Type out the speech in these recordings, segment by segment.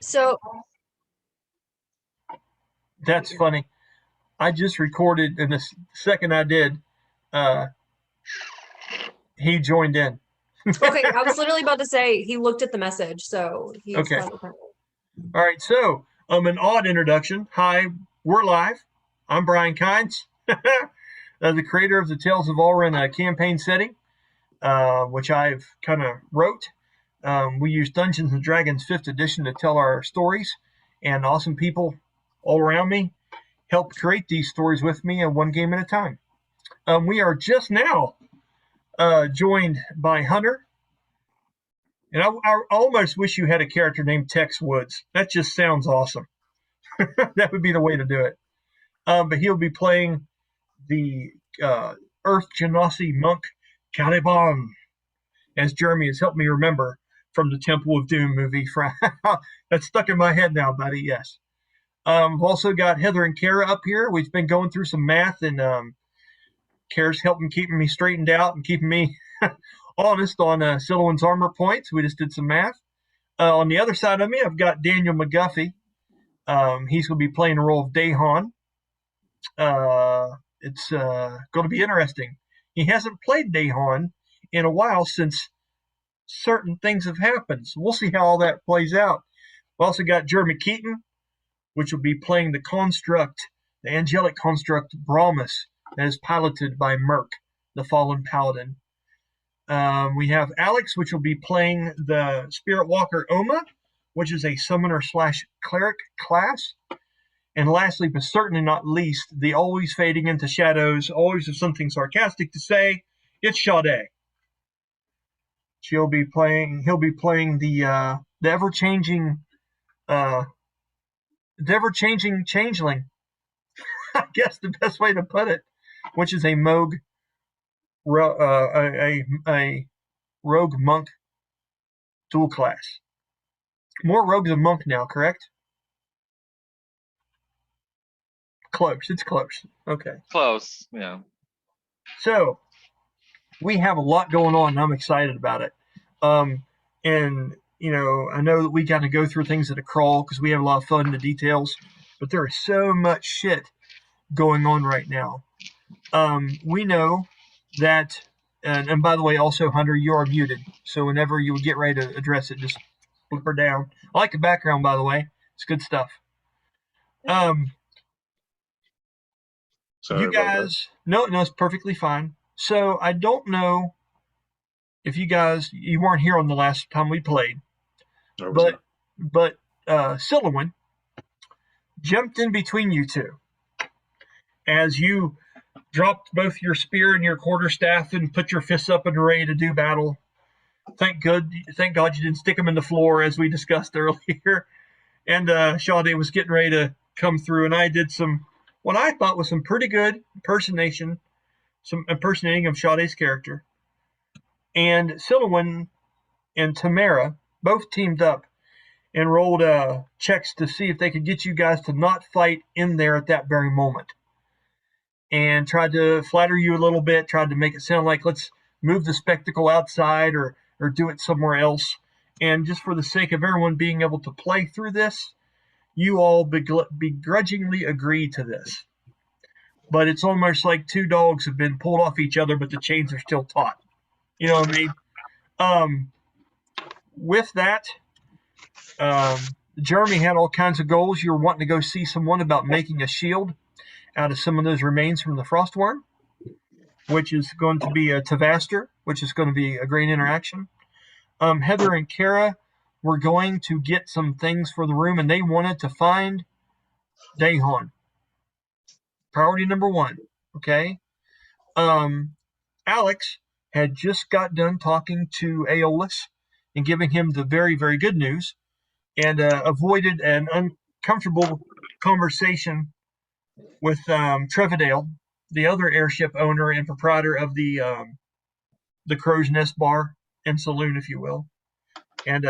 So, That's funny. I just recorded, and the second I did, uh, he joined in. okay, I was literally about to say he looked at the message, so he's Okay. probably All right. So, an odd introduction. Hi, we're live. I'm Brian Kynes, the creator of the Tales of Ulran campaign setting, which I've kind of wrote. We use Dungeons and Dragons 5th edition to tell our stories, and awesome people all around me help create these stories with me, one game at a time. We are just now joined by Hunter, and I almost wish you had a character named Tex Woods. That just sounds awesome. That would be the way to do it. But he'll be playing the Earth Genasi monk Calibahn, as Jeremy has helped me remember from the Temple of Doom movie. That's stuck in my head now, buddy. Yes. We've also got Heather and Kara up here. We've been going through some math, and Kara's helping keeping me straightened out and keeping me honest on Sylowen's armor points. We just did some math. On the other side of me, I've got Daniel McGuffey. He's going to be playing the role of Dayhon. It's going to be interesting. He hasn't played Dayhon in a while since certain things have happened. So we'll see how all that plays out. We've also got Jeremy Keaton, which will be playing the construct, the angelic construct Brahmas, that is piloted by Mirk, the fallen paladin. We have Alex, which will be playing the Spirit Walker Oma, which is a summoner slash cleric class. And lastly, but certainly not least, the always fading into shadows, always have something sarcastic to say, it's Sha-dae. He'll be playing the ever-changing changeling, I guess the best way to put it, which is a rogue monk dual class. More rogues than monk now, correct? Close. It's close. Okay. Close, yeah. So we have a lot going on, and I'm excited about it. And I know that we got to go through things at a crawl because we have a lot of fun in the details, but there is so much shit going on right now. We know that, and by the way, also Hunter, you are muted. So whenever you get ready to address it, just flip her down. I like the background, by the way. It's good stuff. Sorry you guys, no, it's perfectly fine. So I don't know if you weren't here on the last time we played, but Sylowen jumped in between you two as you dropped both your spear and your quarterstaff and put your fists up and ready to do battle. Thank God you didn't stick them in the floor as we discussed earlier. And Sha-dae was getting ready to come through, and I did what I thought was some pretty good impersonating of Sha-dae's character. And Sylowen and Tamyra both teamed up and rolled checks to see if they could get you guys to not fight in there at that very moment. And tried to flatter you a little bit, tried to make it sound like let's move the spectacle outside or do it somewhere else. And just for the sake of everyone being able to play through this, you all begrudgingly agreed to this. But it's almost like two dogs have been pulled off each other, but the chains are still taut. You know what I mean? With that, Jeremy had all kinds of goals. You were wanting to go see someone about making a shield out of some of those remains from the Frostworm, which is going to be a Tavaster, which is going to be a great interaction. Heather and Kara were going to get some things for the room, and they wanted to find Dayhon. Priority number one, okay? Alex had just got done talking to Aeolus and giving him the very, very good news, and avoided an uncomfortable conversation with Trevedale, the other airship owner and proprietor of the Crow's Nest Bar and Saloon, if you will, and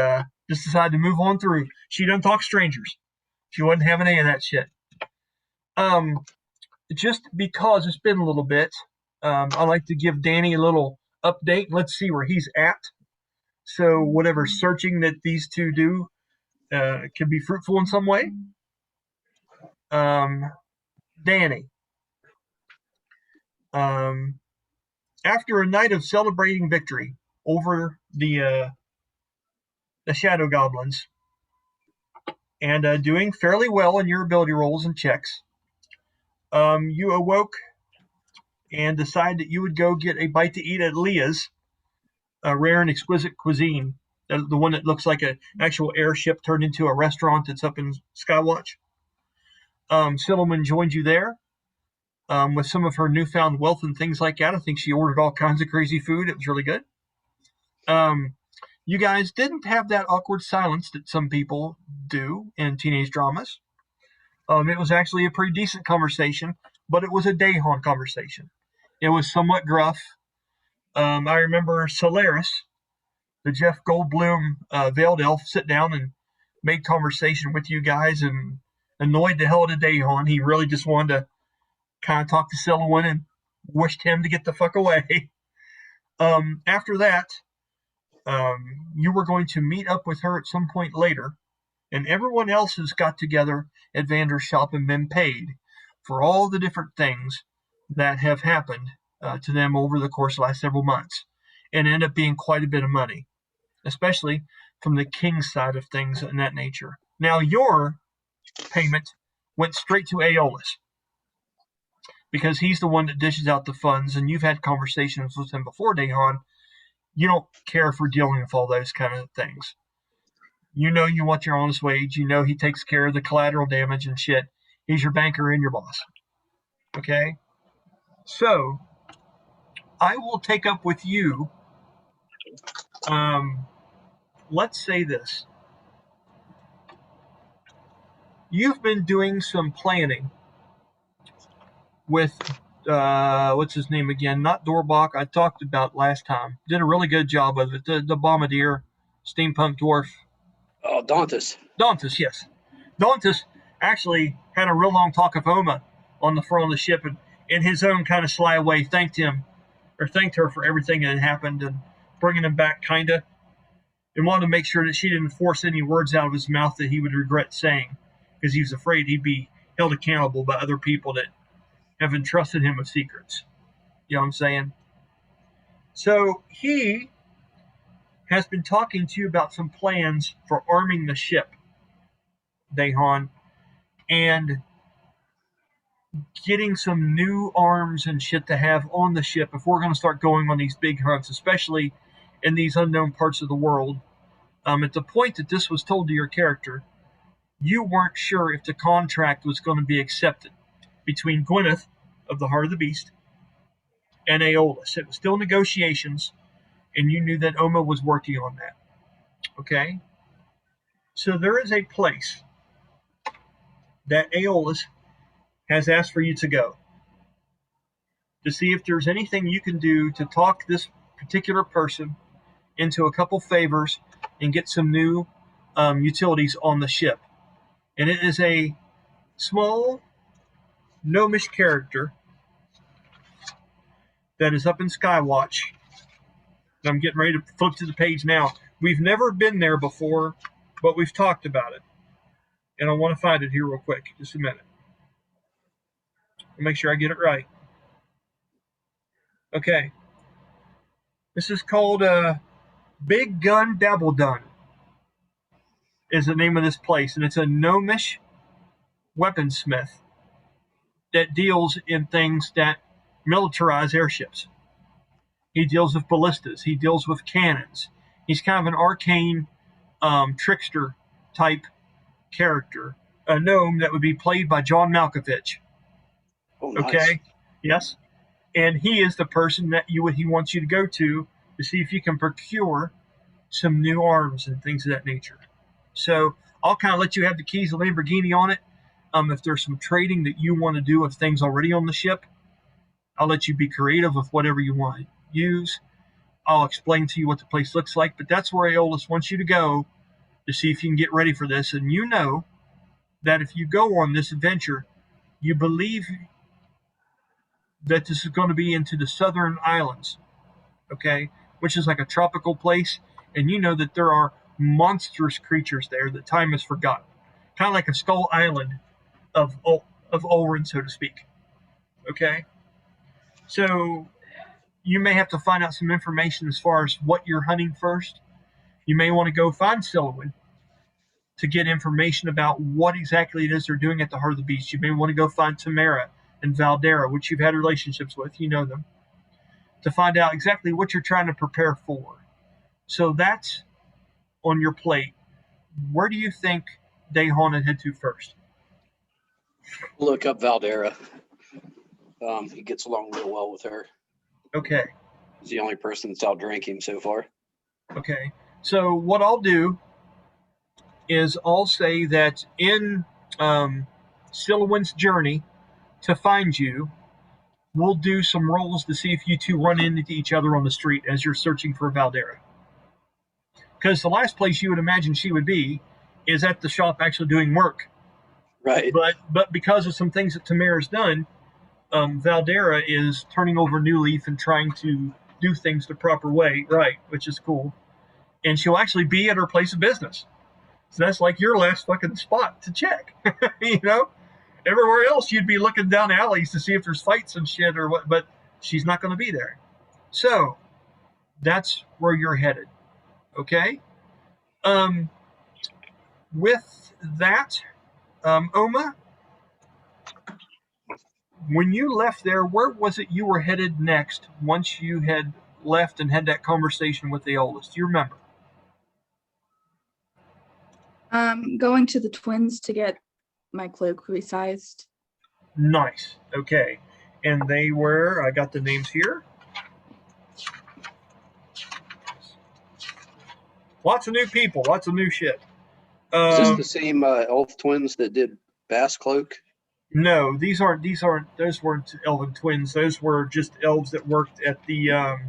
just decided to move on through. She doesn't talk strangers. She wasn't having any of that shit. Just because it's been a little bit, I like to give Danny a little update. Let's see where he's at. So whatever searching that these two do can be fruitful in some way. Danny. After a night of celebrating victory over the shadow goblins and doing fairly well in your ability rolls and checks, you awoke and decided that you would go get a bite to eat at Leah's rare and exquisite cuisine, the one that looks like an actual airship turned into a restaurant that's up in Skywatch. Sylowen joined you there with some of her newfound wealth and things like that. I think she ordered all kinds of crazy food. It was really good. You guys didn't have that awkward silence that some people do in teenage dramas. It was actually a pretty decent conversation, but it was a Dayhon conversation. It was somewhat gruff. I remember Solaris, the Jeff Goldblum veiled elf, sit down and make conversation with you guys and annoyed the hell out of Dayhon. He really just wanted to kind of talk to Sylowen and wished him to get the fuck away. After that, you were going to meet up with her at some point later, and everyone else has got together at Vander's shop and been paid for all the different things that have happened to them over the course of the last several months, and end up being quite a bit of money, especially from the king's side of things and that nature. Now, your payment went straight to Aeolus, because he's the one that dishes out the funds, and you've had conversations with him before, Dayhon. You don't care for dealing with all those kind of things. You know you want your honest wage. You know he takes care of the collateral damage and shit. He's your banker and your boss. Okay? So, I will take up with you. Let's say this. You've been doing some planning with what's his name again? Not Dorbach. I talked about last time. Did a really good job of it. The bombardier, steampunk dwarf. Oh, Dantus. Dantus, yes. Dantus actually had a real long talk with Oma on the front of the ship, and in his own kind of sly way thanked her for everything that had happened and bringing him back, kinda, and wanted to make sure that she didn't force any words out of his mouth that he would regret saying, because he was afraid he'd be held accountable by other people that have entrusted him with secrets. You know what I'm saying? So he has been talking to you about some plans for arming the ship, Dayhon, and getting some new arms and shit to have on the ship if we're going to start going on these big hunts, especially in these unknown parts of the world. At the point that this was told to your character, you weren't sure if the contract was going to be accepted between Gwenyth of the Heart of the Beast and Aeolus. It was still negotiations, and you knew that Oma was working on that. Okay? So there is a place that Aeolus has asked for you to go to see if there's anything you can do to talk this particular person into a couple favors and get some new utilities on the ship. And it is a small, gnomish character that is up in Skywatch. I'm getting ready to flip to the page now. We've never been there before, but we've talked about it. And I want to find it here real quick. Just a minute. I'll make sure I get it right. Okay. This is called Big Gun Dable'dun is the name of this place. And it's a gnomish weaponsmith that deals in things that militarize airships. He deals with ballistas. He deals with cannons. He's kind of an arcane trickster type character. A gnome that would be played by John Malkovich. Oh, nice. Okay? Yes? And he is the person that he wants you to go to see if you can procure some new arms and things of that nature. So I'll kind of let you have the keys of Lamborghini on it. If there's some trading that you want to do with things already on the ship, I'll let you be creative with whatever you want to use. I'll explain to you what the place looks like, but that's where Aeolus wants you to go to see if you can get ready for this. And you know that if you go on this adventure, you believe that this is going to be into the southern islands, okay, which is like a tropical place, and you know that there are monstrous creatures there that time has forgotten. Kind of like a Skull Island of Ulran, so to speak. Okay? So you may have to find out some information as far as what you're hunting first. You may want to go find Sylowen to get information about what exactly it is they're doing at the heart of the beast. You may want to go find Tamyra and Valdera, which you've had relationships with, you know them, to find out exactly what you're trying to prepare for. So that's on your plate. Where do you think Dayhon would head to first? Look up Valdera. He gets along real well with her. Okay. He's the only person that's out drinking so far. Okay. So what I'll do is I'll say that in Sylowen's journey to find you, we'll do some rolls to see if you two run into each other on the street as you're searching for Valdera. Because the last place you would imagine she would be is at the shop actually doing work. Right. But because of some things that Tamyra's done, Valdera is turning over a new leaf and trying to do things the proper way, right, which is cool. And she'll actually be at her place of business. So that's like your last fucking spot to check. You know? Everywhere else you'd be looking down alleys to see if there's fights and shit or what, but she's not going to be there. So that's where you're headed. Okay? With that, Oma, when you left there, where was it you were headed next once you had left and had that conversation with Aeolus? Do you remember? Going to the twins to get my cloak resized. Nice. Okay. And they were, I got the names here. Lots of new people, lots of new shit. Is this the same elf twins that did Bass Cloak? No, those weren't elven twins. Those were just elves that worked at the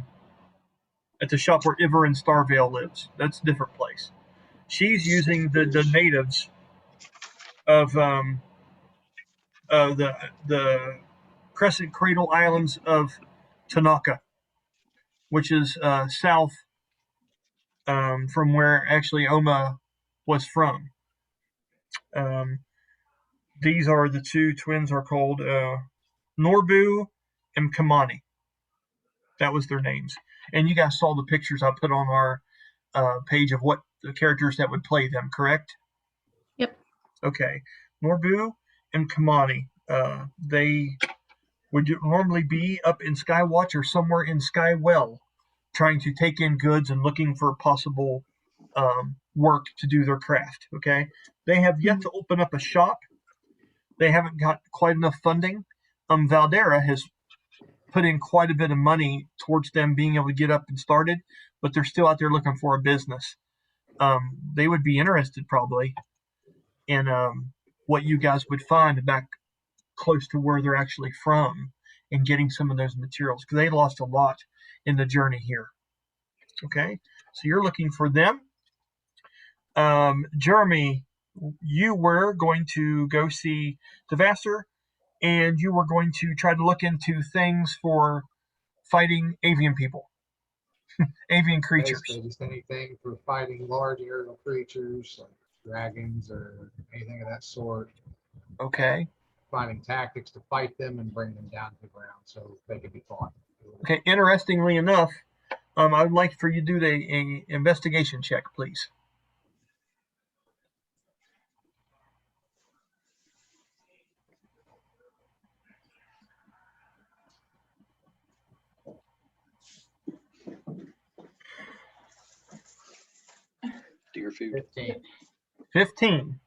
shop where Ivor and Starvale lives. That's a different place. She's using the natives of the Crescent Cradle Islands of Tanaka, which is south from where actually Oma was from. These are the two twins are called Norbu and Kamani. That was their names. And you guys saw the pictures I put on our page of what the characters that would play them, correct? Yep. Okay. Norbu and Kamani. They would normally be up in Skywatch or somewhere in Skywell, trying to take in goods and looking for possible work to do their craft. Okay. They have yet to open up a shop. They haven't got quite enough funding. Valdera has put in quite a bit of money towards them being able to get up and started, but they're still out there looking for a business. They would be interested probably in what you guys would find back close to where they're actually from and getting some of those materials because they lost a lot in the journey here. Okay, so you're looking for them. Jeremy, you were going to go see Devaster, and you were going to try to look into things for fighting avian people, avian creatures. Basically, just anything for fighting large aerial creatures like dragons or anything of that sort. Okay. Finding tactics to fight them and bring them down to the ground so they can be fought. Okay. Interestingly enough, I would like for you to do a investigation check, please. Deer food. 15.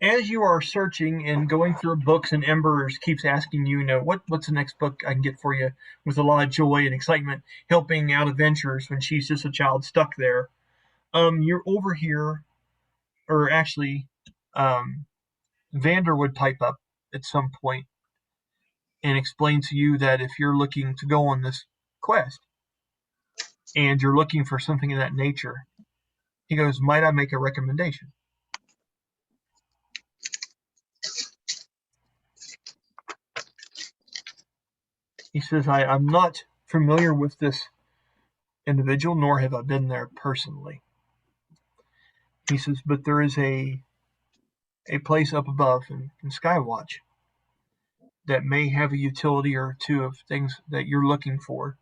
As you are searching and going through books, and Embers keeps asking you, what's the next book I can get for you, with a lot of joy and excitement, helping out adventurers when she's just a child stuck there. You're over here, or actually, Vander would pipe up at some point and explain to you that if you're looking to go on this quest and you're looking for something of that nature, he goes, might I make a recommendation? He says, I'm not familiar with this individual, nor have I been there personally. He says, but there is a place up above in Skywatch that may have a utility or two of things that you're looking for.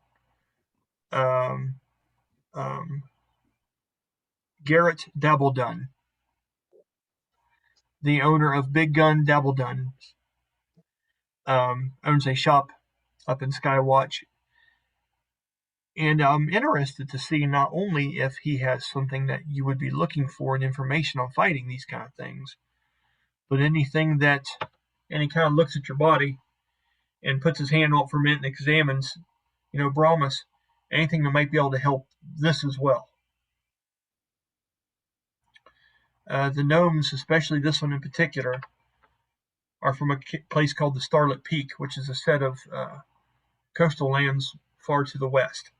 Garet Dable'dun, the owner of Big Gun Dable'dun, owns a shop up in Skywatch. And I'm interested to see not only if he has something that you would be looking for in information on fighting these kind of things, but anything that, and he kind of looks at your body and puts his hand out for a minute and examines, Brahmas, anything that might be able to help this as well. The gnomes, especially this one in particular, are from a place called the Starlit Peak, which is a set of coastal lands far to the west.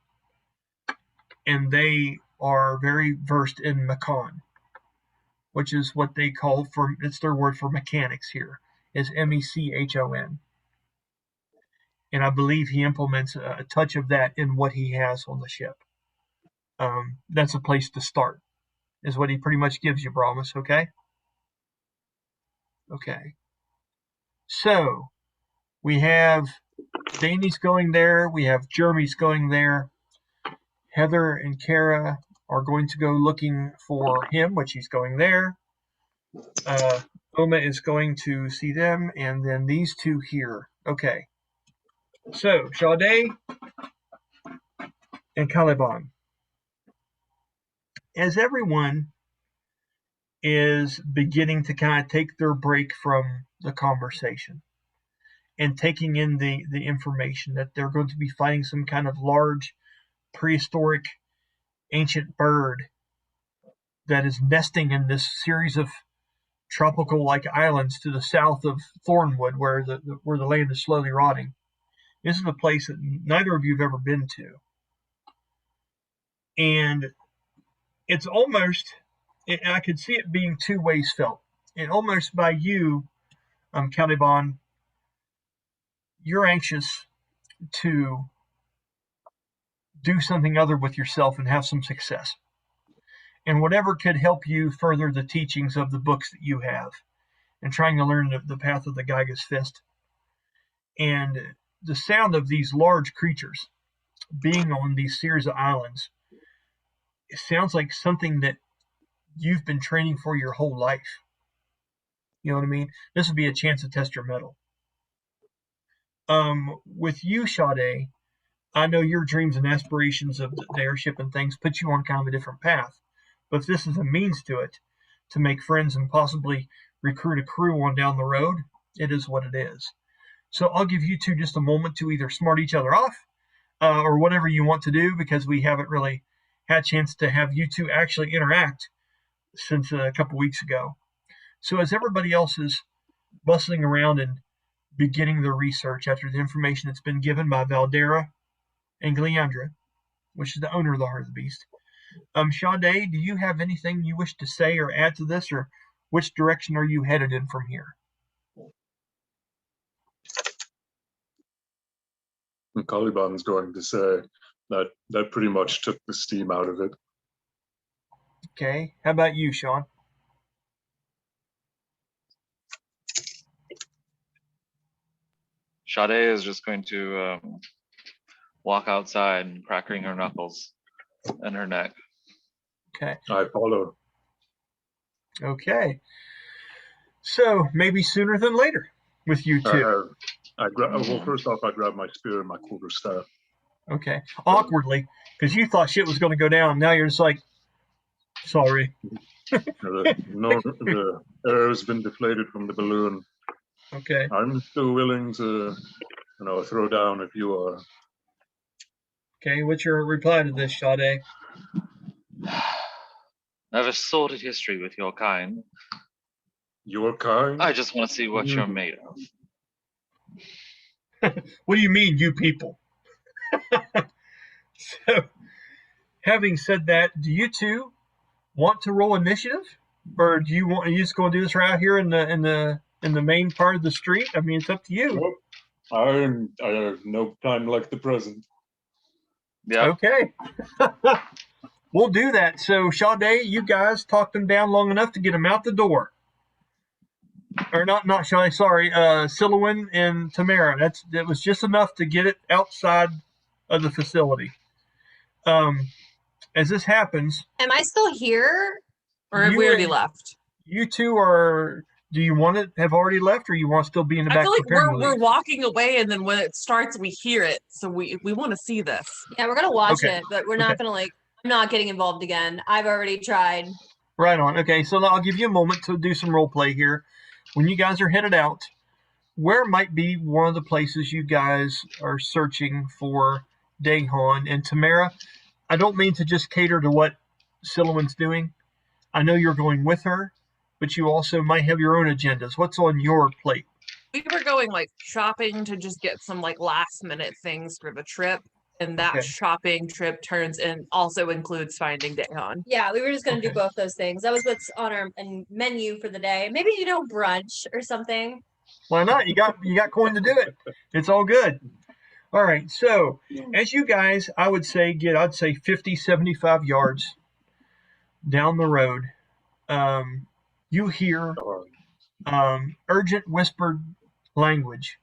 And they are very versed in Mechon, which is what they call it's their word for mechanics here, is Mechon. And I believe he implements a touch of that in what he has on the ship. That's a place to start, is what he pretty much gives you, Brahmas, okay? Okay. So, we have Danny's going there, we have Jeremy's going there, Heather and Kara are going to go looking for him, which he's going there. Oma is going to see them, and then these two here. Okay. So, Sha-dae and Calibahn. As everyone is beginning to kind of take their break from the conversation and taking in the information that they're going to be fighting some kind of large prehistoric ancient bird that is nesting in this series of tropical like islands to the south of Thornwood, where the land is slowly rotting. This is a place that neither of you have ever been to. And it's almost, I could see it being two ways felt. And almost by you, Calibahn, you're anxious to do something other with yourself and have some success. And whatever could help you further the teachings of the books that you have, and trying to learn the path of the Gyga's Fist. And the sound of these large creatures being on these series of islands, it sounds like something that you've been training for your whole life. You know what I mean? This would be a chance to test your mettle. With you, Sha-dae, I know your dreams and aspirations of the airship and things put you on kind of a different path. But if this is a means to it, to make friends and possibly recruit a crew on down the road, it is what it is. So I'll give you two just a moment to either smart each other off or whatever you want to do, because we haven't really had a chance to have you two actually interact since a couple weeks ago. So as everybody else is bustling around and beginning the research after the information that's been given by Valdera and Gleandra, which is the owner of the Heart of the Beast. Sha-dae, do you have anything you wish to say or add to this, or which direction are you headed in from here? And Calibahn's going to say that pretty much took the steam out of it. Okay. How about you, Sean? Sha-dae is just going to walk outside and cracking her knuckles and her neck. Okay. I follow. Okay. So maybe sooner than later with you two. Well, first off, I grab my spear and my quarterstaff. Okay. Awkwardly, because you thought shit was going to go down. Now you're just like, sorry. The air has been deflated from the balloon. Okay. I'm still willing to, throw down if you are. Okay. What's your reply to this, Sha-dae? I have a sordid history with your kind. Your kind? I just want to see what you're made of. What do you mean, you people? So, having said that, do you two want to roll initiative, or are you just going to do this right here in the main part of the street? I mean, it's up to you. Nope. I have no time like the present. Yeah. Okay. we'll do that. So, Sha-dae, you guys talked them down long enough to get them out the door. Or not Sha-dae, sorry, Sylowen and Tamyra. That was just enough to get it outside of the facility. As this happens, Am I still here? Or have we already left? you two are. Do you want to have already left, or you want to still be in the back? I feel like preparing to we're leave? walking away, and then when it starts, we hear it. So we want to see this. Yeah, we're gonna watch Okay. it, but we're not gonna I'm not getting involved again. I've already tried. Right on. Okay, so I'll give you a moment to do some role play here. When you guys are headed out, where might be one of the places you guys are searching for Dayhon and Tamyra? I don't mean to just cater to what Sylowen's doing. I know you're going with her, but you also might have your own agendas. What's on your plate? We were going like shopping to just get some like last minute things for the trip, and that Okay. shopping trip turns in also includes finding Dayhon. Yeah, we were just gonna do Okay. both those things. That was what's on our menu for the day. Maybe brunch or something. Why not? You got coin to do it. It's all good. All right. So as you guys, I'd say 50, 75 yards down the road, you hear urgent whispered language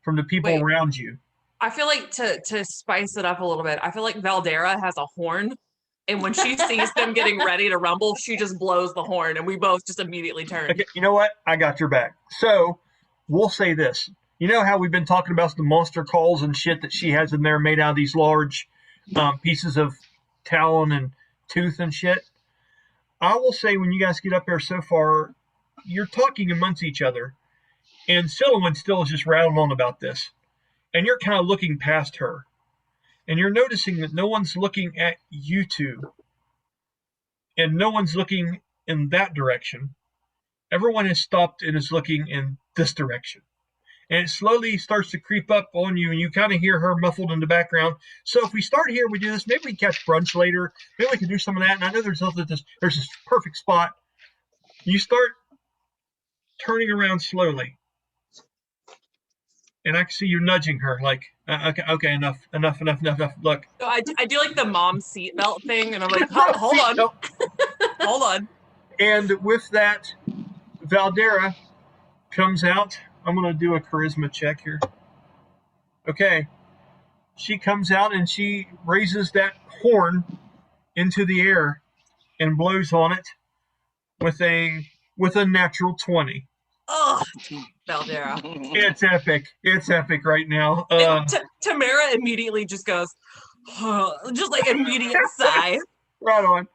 from the people Wait. around you. I feel like to spice it up a little bit, I feel like Valdera has a horn, and when she sees them getting ready to rumble, she just blows the horn, and we both just immediately turn. Okay, you know what? I got your back. So we'll say this. You know how we've been talking about the monster calls and shit that she has in there made out of these large pieces of talon and tooth and shit? I will say when you guys get up there so far, you're talking amongst each other, and Sylowen still is just rattling on about this. And you're kind of looking past her. And you're noticing that no one's looking at you two. And no one's looking in that direction. Everyone has stopped and is looking in this direction. And it slowly starts to creep up on you, and you kind of hear her muffled in the background. So if we start here, we do this. Maybe we catch brunch later. Maybe we can do some of that. And I know there's this perfect spot. You start turning around slowly. And I can see you nudging her, like, okay, enough. Look. So I do like the mom seatbelt thing, and I'm like, hold on, hold on. And with that, Valdera comes out. I'm going to do a charisma check here. Okay. She comes out and she raises that horn into the air and blows on it with a natural 20. Ugh, Valdera. It's epic. It's epic right now. Tamyra immediately just goes, just like immediate sigh. Right on.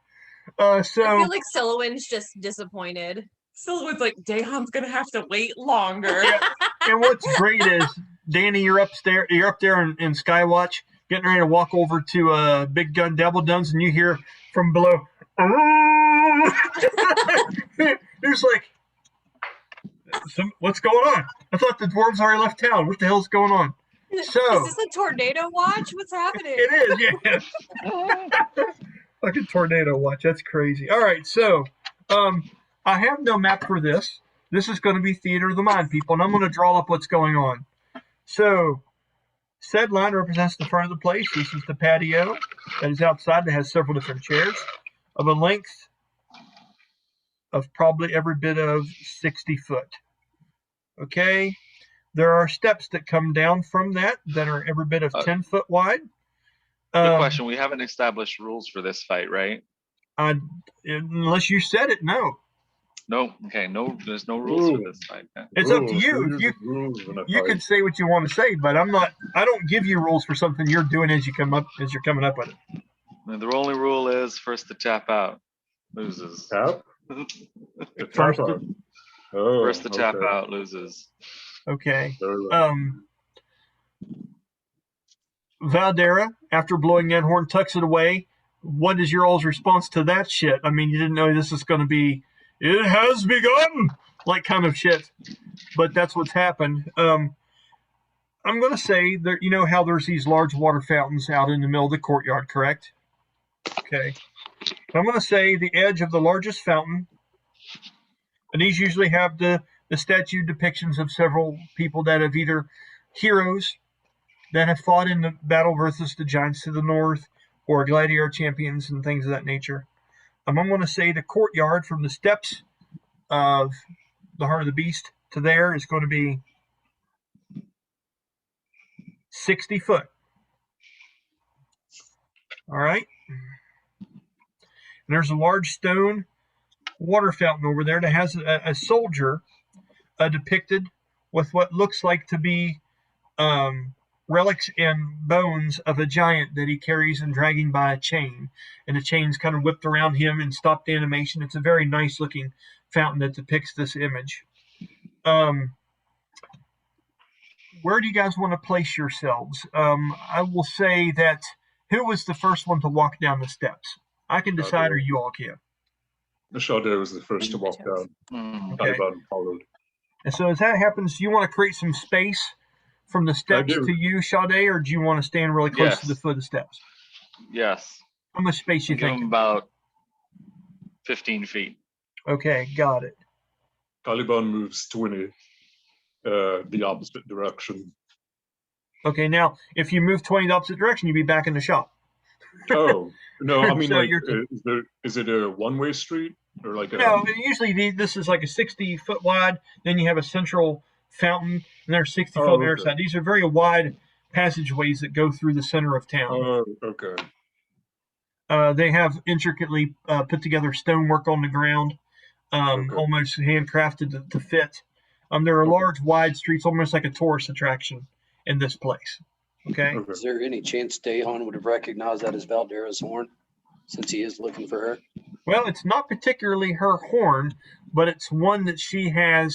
I So feel like Sylowen's just disappointed. Sylwan's like, Dayhon's gonna have to wait longer. and what's great is, Danny, you're up there in Skywatch, getting ready to walk over to Big Gun Dable'dun's, and you hear from below, there's like, what's going on? I thought the dwarves already left town. What the hell's going on? So Is this a tornado watch? What's happening? it is, yeah. Fucking tornado watch. That's crazy. All right, so I have no map for this. This is going to be theater of the mind, people, and I'm going to draw up what's going on. So, said line represents the front of the place. This is the patio that is outside that has several different chairs of a length of probably every bit of 60 foot. Okay? There are steps that come down from that are every bit of 10 foot wide. Good question. We haven't established rules for this fight, right? Unless you said it, no. No. Okay. No. There's no rules for this fight. Okay. It's up to you. You can say what you want to say, but I don't give you rules for something you're doing as you're coming up with it. And the only rule is first to tap out loses. Tap? First Tap to- on. Oh, First to tap okay. out loses. Okay. Very well. Valdera, after blowing that horn, tucks it away. What is your all's response to that shit? I mean, you didn't know this is going to be, it has begun, like kind of shit. But that's what's happened. I'm going to say that, you know how there's these large water fountains out in the middle of the courtyard, correct? Okay. I'm going to say the edge of the largest fountain, and these usually have the statue depictions of several people that have either heroes that have fought in the battle versus the giants to the north, or gladiator champions and things of that nature. I'm going to say the courtyard from the steps of the Heart of the Beast to there is going to be 60 foot. All right. And there's a large stone water fountain over there that has a soldier depicted with what looks like to be relics and bones of a giant that he carries and dragging by a chain. And the chain's kind of whipped around him and stopped the animation. It's a very nice looking fountain that depicts this image. Where do you guys want to place yourselves? I will say that who was the first one to walk down the steps? I can decide, or you all can. Sha-dae was the first to walk down. Okay. Calibahn followed. And so as that happens, do you want to create some space from the steps to you, Sha-dae, or do you want to stand really close to the foot of the steps? Yes. How much space you think? About 15 feet. Okay, got it. Calibahn moves 20 the opposite direction. Okay, now if you move 20 the opposite direction, you'd be back in the shop. Oh, no, I mean, So like, is it a one-way street? Or like No, usually this is like a 60 foot wide. Then you have a central fountain, and there's 60 foot on the other side. These are very wide passageways that go through the center of town. Oh, okay. They have intricately put together stonework on the ground, almost handcrafted to fit. There are large, wide streets, almost like a tourist attraction in this place. Okay. Is there any chance Dayhon would have recognized that as Valdera's horn, since he is looking for her? Well, it's not particularly her horn, but it's one that she has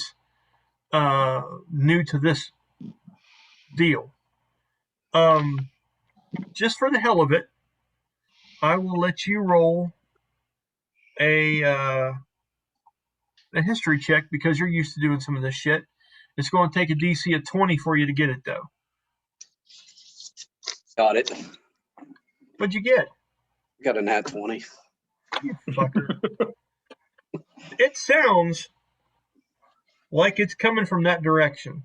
new to this deal. Just for the hell of it, I will let you roll a history check because you're used to doing some of this shit. It's going to take a DC of 20 for you to get it, though. Got it. What'd you get? Got a nat 20. You fucker. It sounds like it's coming from that direction.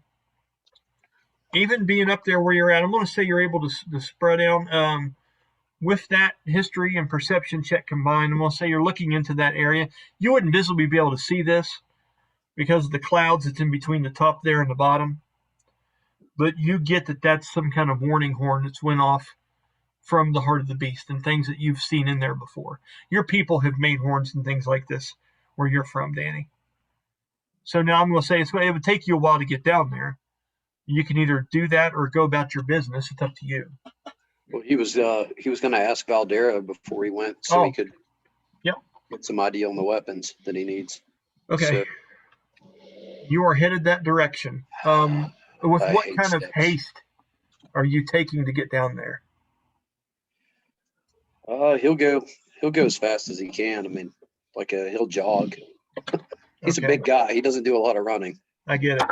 Even being up there where you're at, I'm going to say you're able to spread out. With that history and perception check combined, I'm going to say you're looking into that area. You wouldn't visibly be able to see this because of the clouds that's in between the top there and the bottom. But you get that that's some kind of warning horn that's went off from the Heart of the Beast and things that you've seen in there before. Your people have made horns and things like this where you're from, Danny. So now I'm going to say it would take you a while to get down there. You can either do that or go about your business. It's up to you. Well, he was going to ask Valdera before he went, so he could get some idea on the weapons that he needs. Okay. So, you are headed that direction. With what kind of haste are you taking to get down there? He'll go as fast as he can. I mean, he'll jog. He's a big guy. He doesn't do a lot of running. I get it.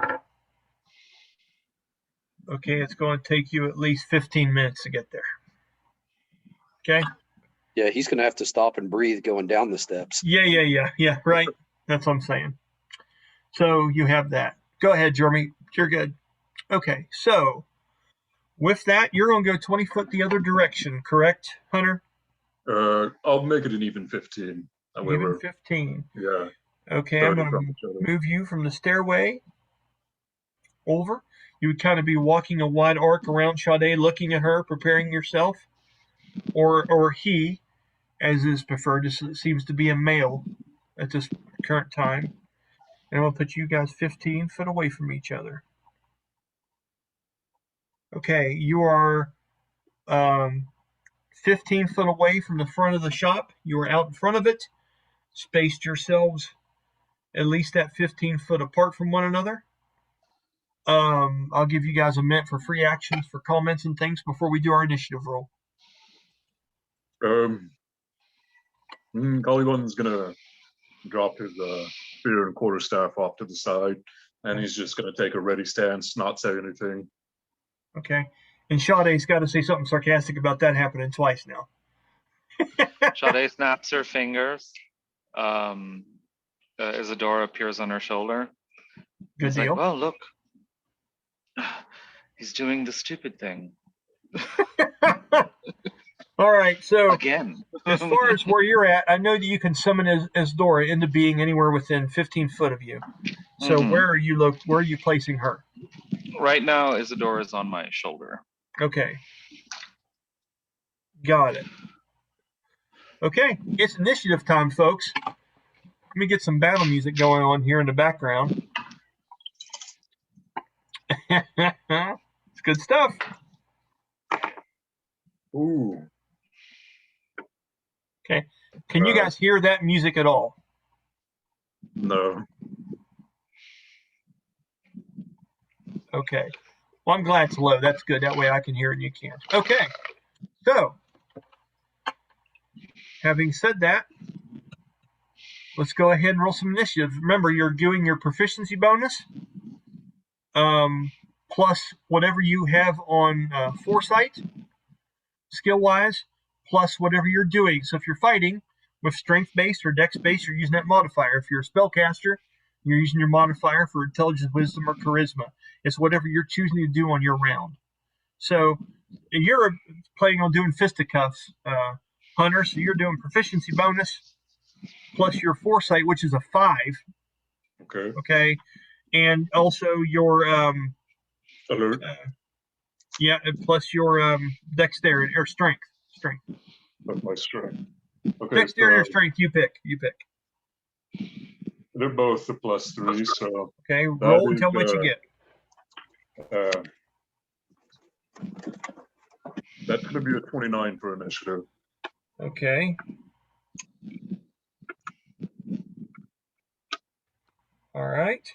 Okay, it's going to take you at least 15 minutes to get there. Okay? Yeah, he's going to have to stop and breathe going down the steps. Yeah, right. That's what I'm saying. So you have that. Go ahead, Jeremy. You're good. Okay, so with that, you're going to go 20 foot the other direction, correct, Hunter? I'll make it an even 15. Even 15. Yeah. Okay, I'm going to move you from the stairway over. You would kind of be walking a wide arc around Sha-dae, looking at her, preparing yourself. Or he, as is preferred, it seems to be a male at this current time. And I'm going to put you guys 15 foot away from each other. Okay, you are 15 foot away from the front of the shop. You are out in front of it, spaced yourselves at least at 15 foot apart from one another. I'll give you guys a minute for free actions for comments and things before we do our initiative roll. Calibah's gonna drop his spear and quarterstaff off to the side, and he's just gonna take a ready stance, not say anything. Okay, and Sha-dae's got to say something sarcastic about that happening twice now. Sha-dae snaps her fingers. Isadora appears on her shoulder. Good deal. Like, well, look, he's doing the stupid thing. All right, so Again. as far as where you're at, I know that you can summon as Dora into being anywhere within 15 foot of you. So Mhm. where are you placing her? Right now, Isadora is on my shoulder. Okay. Got it. Okay, it's initiative time, folks. Let me get some battle music going on here in the background. It's good stuff. Ooh. Okay. Can you guys hear that music at all? No. Okay. Well, I'm glad it's low. That's good. That way I can hear it and you can't. Okay. So, having said that, let's go ahead and roll some initiative. Remember, you're doing your proficiency bonus, plus whatever you have on foresight, skill-wise, plus whatever you're doing. So if you're fighting with strength-based or dex-based, you're using that modifier. If you're a spellcaster, you're using your modifier for intelligence, wisdom, or charisma. It's whatever you're choosing to do on your round. So you're planning on doing fisticuffs, Hunter, so you're doing proficiency bonus plus your foresight, which is a 5. Okay. Okay. And also your Alert. plus your dexterity or strength. That's my strength. Okay. Dexterity or strength, you pick. They're both a +3, so. Okay, roll and tell me what you get. That's going to be a 29 for initiative. Okay. All right.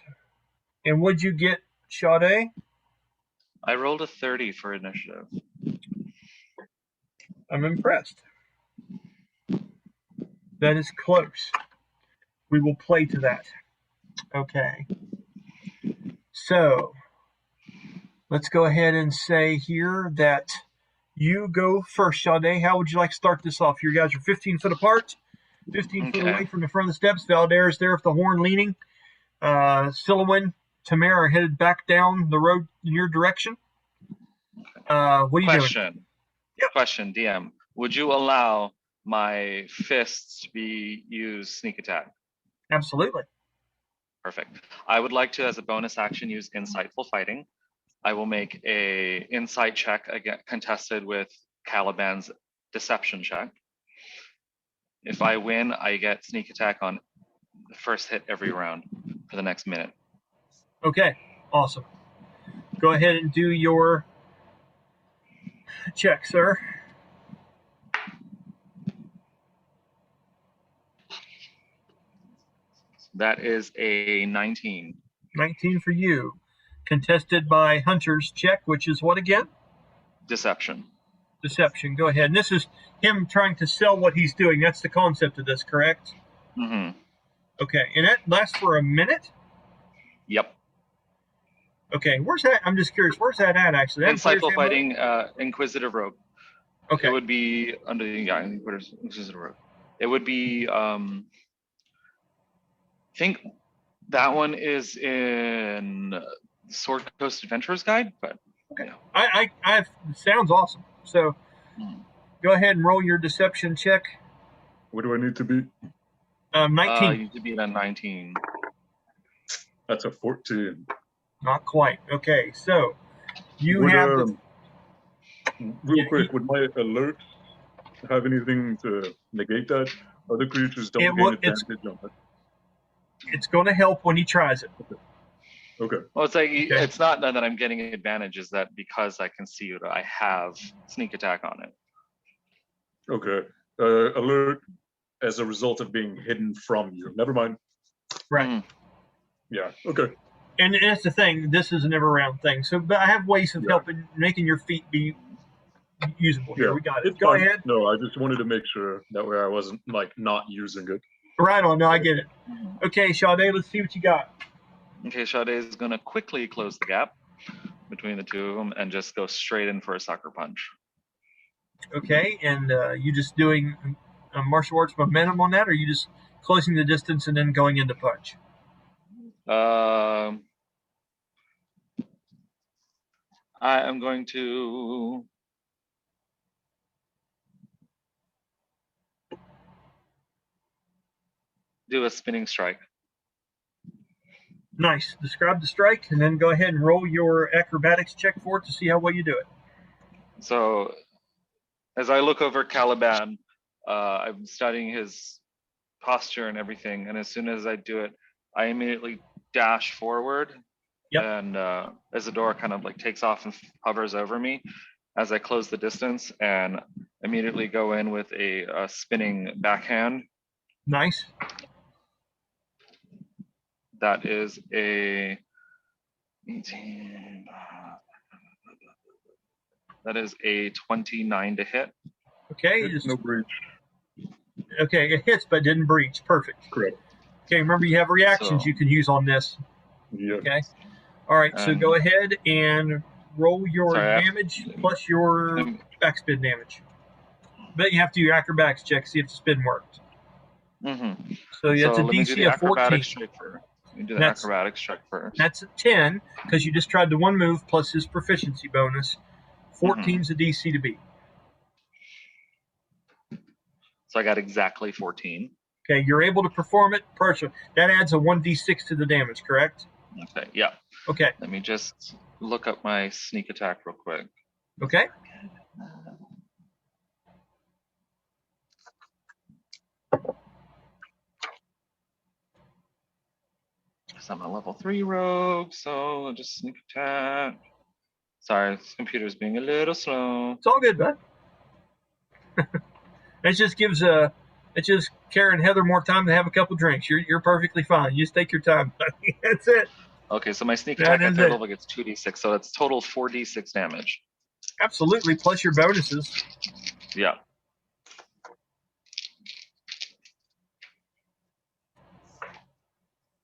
And what'd you get, Sha-dae? I rolled a 30 for initiative. I'm impressed. That is close. We will play to that. Okay. So, let's go ahead and say here that you go first, Sha-dae. How would you like to start this off? You guys are 15 foot apart, 15 foot away from the front of the steps. Valdera is there with the horn leaning. Sylowen, Tamyra are headed back down the road in your direction. What are you doing? Question, DM. Would you allow my fists to be used sneak attack? Absolutely. Perfect. I would like to, as a bonus action, use insightful fighting. I will make a insight check again, contested with Calibahn's deception check. If I win, I get sneak attack on the first hit every round for the next minute. Okay, awesome. Go ahead and do your check, sir. That is a 19. 19 for you. Contested by Hunter's check, which is what again? Deception. Deception. Go ahead. And this is him trying to sell what he's doing. That's the concept of this, correct? Mm-hmm. Okay. And that lasts for a minute? Yep. Okay. Where's that? I'm just curious. Where's that at, actually? Insightful fighting, Inquisitive Rogue. Okay. It would be under the Inquisitive Rogue. It would be, I think that one is in Sword Coast Adventurer's Guide, but okay. I sounds awesome. So go ahead and roll your deception check. What do I need to be? 19. You need to be at 19. That's a 14. Not quite. Okay, so you have real quick, would my alert have anything to negate that? Other creatures don't gain advantage on it. It's going to help when he tries it. Okay. Well, it's like it's not that I'm getting an advantage, is that because I can see it, I have sneak attack on it. Okay. Alert as a result of being hidden from you. Never mind. Right. Yeah. Okay. And that's the thing. This is a never round thing. So, but I have ways of helping making your feet be usable. Here we got it. Go ahead. No, I just wanted to make sure that way I wasn't like not using it. Right on. No, I get it. Okay, Sha-dae, let's see what you got. Okay, Sha-dae is going to quickly close the gap between the two of them and just go straight in for a sucker punch. Okay, and you just doing a martial arts momentum on that, or are you just closing the distance and then going into punch? I am going to do a spinning strike. Nice. Describe the strike, and then go ahead and roll your acrobatics check for it to see how well you do it. So as I look over Calibahn, I'm studying his posture and everything, and as soon as I do it, I immediately dash forward. Yep. And as the door kind of like takes off and hovers over me, as I close the distance, and immediately go in with a spinning backhand. Nice. That is a 18. That is a 29 to hit. Okay. No breach. Okay, it hits but didn't breach. Perfect. Correct. Okay, remember you have reactions So- you can use on this. Yeah. Okay. All right, so And- go ahead and roll your Sorry, damage plus your Um, backspin damage. But you have to do your acrobatics check, see if the spin worked. Mhm. So you have So to let me do DC the of 14. acrobatics check first. Let me do the That's- acrobatics check first. That's a 10 because you just tried the one move plus his proficiency bonus. 14 is a DC to beat. So I got exactly 14. Okay, you're able to perform it partially. That adds a 1d6 to the damage, correct? Okay, yeah. Okay, Let me just look up my sneak attack real quick. okay. So I'm a level 3 rogue, so I'll just sneak attack. Sorry, this computer's being a little slow. It's all good, bud. It just gives Karen and Heather more time to have a couple drinks. You're perfectly fine. You just take your time, buddy. That's it. Okay, so my sneak That attack at is third it. level gets 2d6, so that's total 4d6 damage. Absolutely, plus your bonuses. Yeah.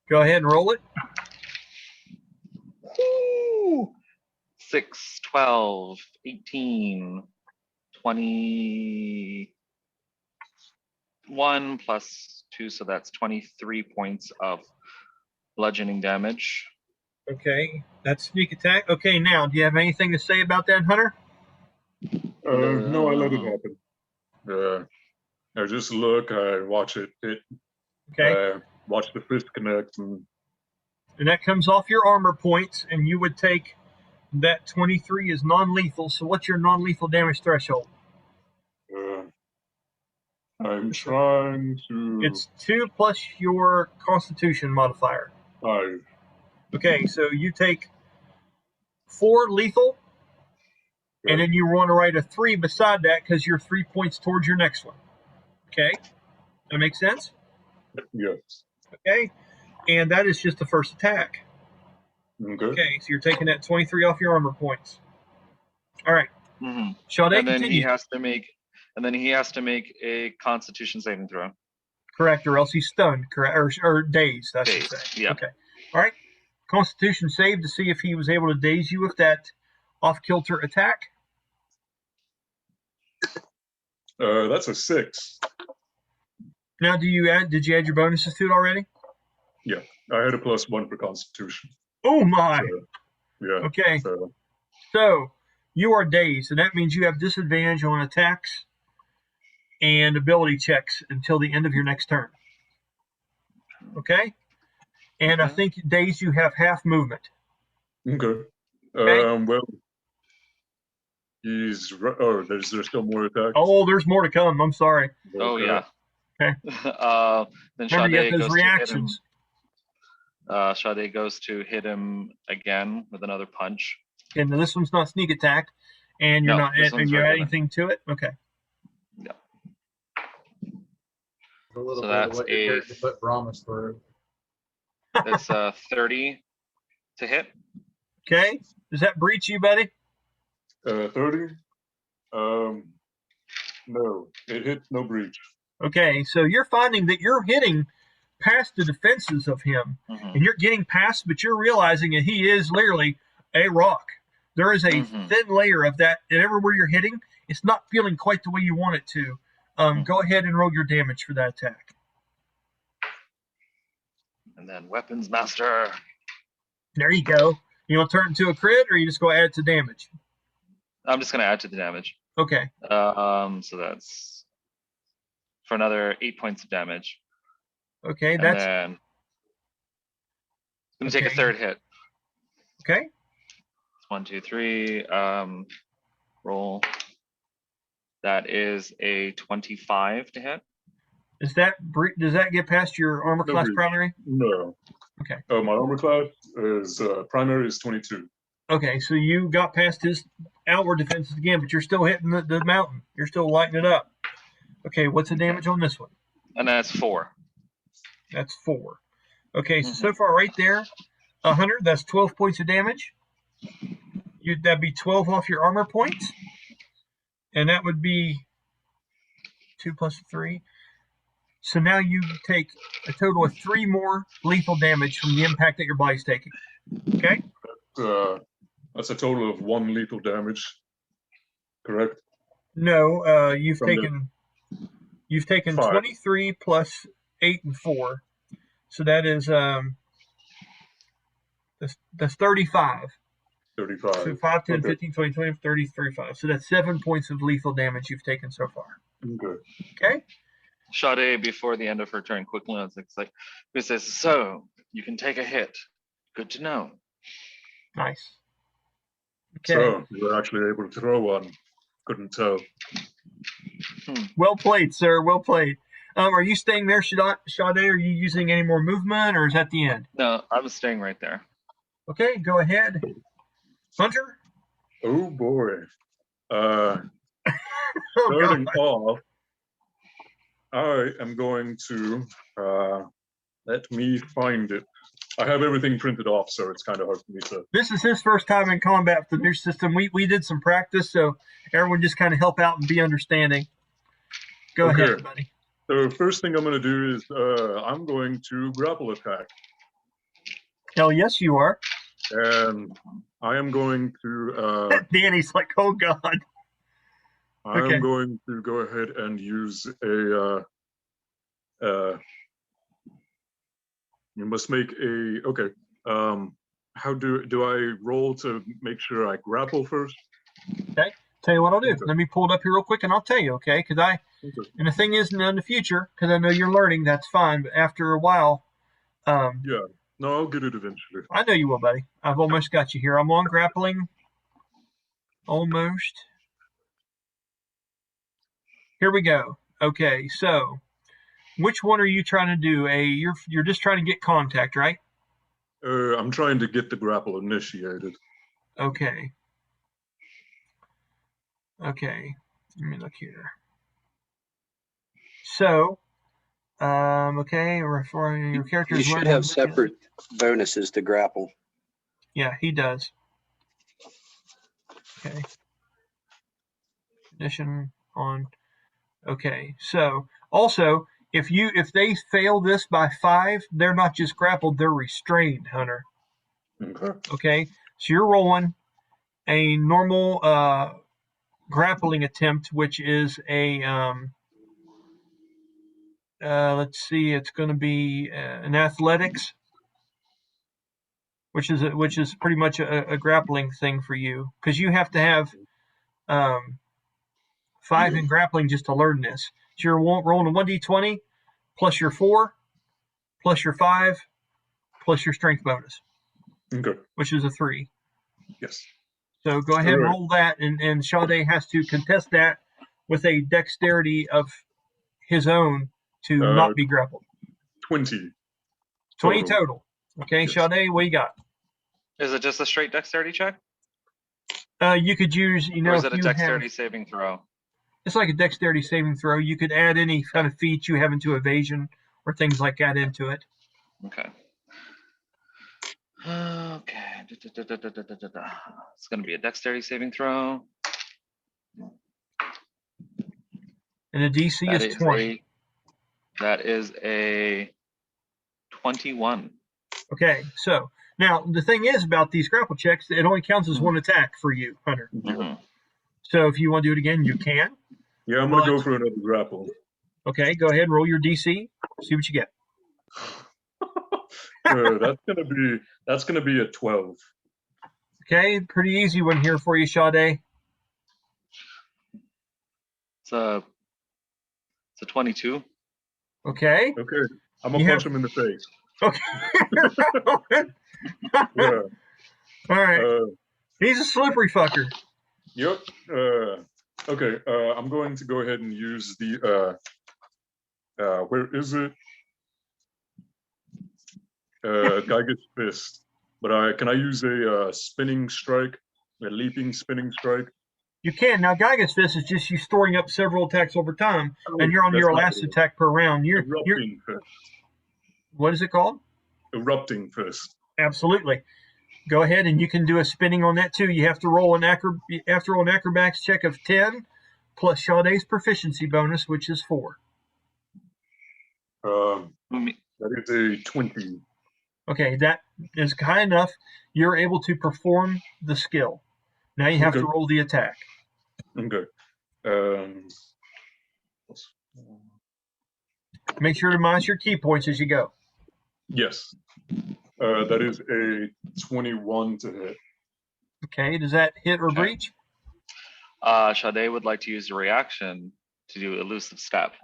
Go ahead and roll it. Woo! 6, 12, 18, 21 plus 2, so that's 23 points of bludgeoning damage. Okay, that's sneak attack. Okay, now, do you have anything to say about that, Hunter? No, I let it happen. I just look, I watch it hit, Okay, watch the fist connect, and and that comes off your armor points, and you would take that 23 is non-lethal. So what's your non-lethal damage threshold? I'm trying to. It's 2 plus your Constitution modifier. 5. Okay, so you take 4 lethal, and then you want to write a 3 beside that because you're 3 points towards your next one. Okay, that makes sense? Yes. Okay, and that is just the first attack. Okay. Okay, so you're taking that 23 off your armor points. All right, Mm-hmm. Sha-dae, And then he continue. has to make a Constitution saving throw. Correct, or else he's stunned, correct, or dazed, I should Dazed, say. yeah. Okay, all right. Constitution save to see if he was able to daze you with that off-kilter attack. That's a 6. Now, did you add your bonuses to it already? Yeah, I had a +1 for Constitution. Oh my! So, yeah. Okay, so you are dazed, and that means you have disadvantage on attacks and ability checks until the end of your next turn. Okay? And I Okay. think dazed you have half movement. Okay. Okay. Well, there's still more attacks. Oh, there's more to come. I'm sorry. Oh Okay. yeah. Okay. Then Remember, you Sha-dae have those goes to hit him. reactions. Sha-dae goes to hit him again with another punch. And this one's not sneak attack, and you're No, not. this And one's you're regular. adding anything to it? Okay. A little So bit of that's what your a- character put Brahmas through. It's 30 to hit. Okay. Does that breach you, buddy? 30. No, it hits no breach. Okay. So you're finding that you're hitting past the defenses of him, Mhm. and you're getting past, but you're realizing that he is literally a rock. There is a Mhm. thin layer of that, and everywhere you're hitting, it's not feeling quite the way you want it to. Go ahead and roll your damage for that attack. And then weapons master. There you go. You want to turn it into a crit, or you just go add it to damage? I'm just gonna add to the damage. Okay. So that's for another 8 points of damage. Okay, And that's then I'm gonna take a okay. third hit. Okay. 1, 2, 3. Roll. That is a 25 to hit. Does that get past your armor No class breach. primary? No. Okay. Oh, my armor class is primary is 22. Okay, so you got past his outward defenses again, but you're still hitting the mountain. You're still lighting it up. Okay, what's the damage on this one? And that's 4. That's 4. Okay, so far right there, 100. That's 12 points of damage. That'd be 12 off your armor points, and that would be 2 plus 3. So now you take a total of 3 more lethal damage from the impact that your body's taking. Okay. That's a total of 1 lethal damage. Correct. No, you've From taken 5. 23 plus 8 and 4, so that is that's 35. 35. So 5, 10, Okay. 15, 20, 20, 30, 35. So that's 7 points of lethal damage you've taken so far. Okay. Okay. Sha-dae, before the end of her turn, quickly, it's like, who says, so you can take a hit. Good to know. Nice. Okay. So you were actually able to throw one. Couldn't tell. Well played, sir. Well played. Are you staying there, Sha-dae? Are you using any more movement, or is that the end? No, I'm staying right there. Okay, go ahead. Hunter? Oh boy. Oh, Starting God. off, I am going to let me find it. I have everything printed off, so it's kind of hard for me to. This is his first time in combat with the new system. We did some practice, so everyone just kind of help out and be understanding. Go ahead, buddy. So first thing I'm going to do is I'm going to grapple attack. Hell yes, you are. And I am going to. Danny's like, oh God. I'm going to go ahead and use a. You must make a. Okay. How do I roll to make sure I grapple first? Okay. Tell you what I'll do. Let me pull it up here real quick, and I'll tell you. Okay, because and the thing is, in the future, because I know you're learning, that's fine. But after a while, yeah. No, I'll get it eventually. I know you will, buddy. I've almost got you here. I'm on grappling. Almost. Here we go. Okay, so which one are you trying to do? You're just trying to get contact, right? I'm trying to get the grapple initiated. Okay. Okay. Let me look here. So, okay, your character. You should have separate bonuses to grapple. Yeah, he does. Okay. Condition on. Okay, so also if they fail this by 5, they're not just grappled, they're restrained, Hunter. Okay, so you're rolling a normal grappling attempt, which is a let's see, it's going to be an athletics, which is pretty much a grappling thing for you, because you have to have 5 in grappling just to learn this. So you're rolling a 1d20 plus your 4 plus your 5 plus your strength bonus. Okay. Which is a 3. Yes. So go ahead and roll that, and Sha-dae has to contest that with a dexterity of his own to not be grappled. 20. 20 total. Okay, yes. Sha-dae, what you got? Is it just a straight dexterity check? You could use, or is it a dexterity saving throw? It's like a dexterity saving throw. You could add any kind of feat you have into evasion or things like that into it. Okay. Okay. It's going to be a dexterity saving throw. And the DC is 20. That is a 21. Okay, so now the thing is about these grapple checks, it only counts as one attack for you, Hunter. So if you want to do it again, you can. Yeah, I'm going to go for another grapple. Okay, go ahead and roll your DC. See what you get. That's gonna be a 12. Okay, pretty easy one here for you, Sha-dae. It's a 22. Okay. Okay. I'm gonna punch him in the face. Okay. Yeah. All right. He's a slippery fucker. Yep. Okay. I'm going to go ahead and use the. Where is it? Geiger's Fist. But can I use a spinning strike, a leaping spinning strike? You can. Now, Geiger's Fist is just you storing up several attacks over time, and you're on your last attack per round. Erupting Fist. What is it called? Erupting Fist. Absolutely. Go ahead, and you can do a spinning on that, too. You have to roll an acrobatics check of 10, plus Sha-dae's proficiency bonus, which is 4. That is a 20. Okay, that is high enough. You're able to perform the skill. Now you have to roll the attack. Okay. Make sure to minus your key points as you go. Yes. That is a 21 to hit. Okay, does that hit or breach? Sha-dae would like to use a reaction to do elusive step.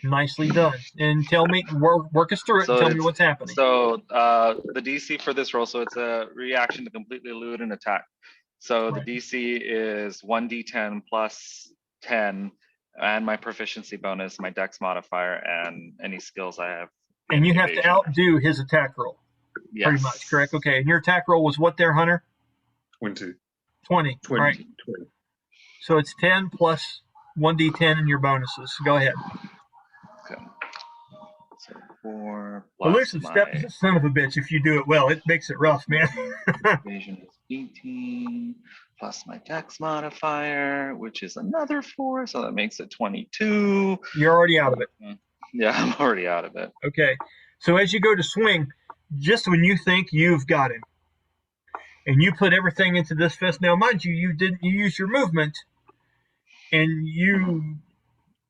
Nicely done. And tell me, work us through it and tell me what's happening. So the DC for this roll, so it's a reaction to completely elude an attack. So the DC is 1d10 plus 10, and my proficiency bonus, my dex modifier, and any skills I have. And you have to outdo his attack roll. Yes. Pretty much, correct? Okay, and your attack roll was what there, Hunter? 20. 20. All right. 20. So it's 10 plus 1d10 in your bonuses. Go ahead. Okay. So 4 Elusive step is a son of a bitch if you do it well. It makes it rough, man. Evasion is 18 plus my dex modifier, which is another 4, so that makes it 22. You're already out of it. Yeah, I'm already out of it. Okay. So as you go to swing, just when you think you've got him, and you put everything into this fist. Now, mind you, you use your movement, and you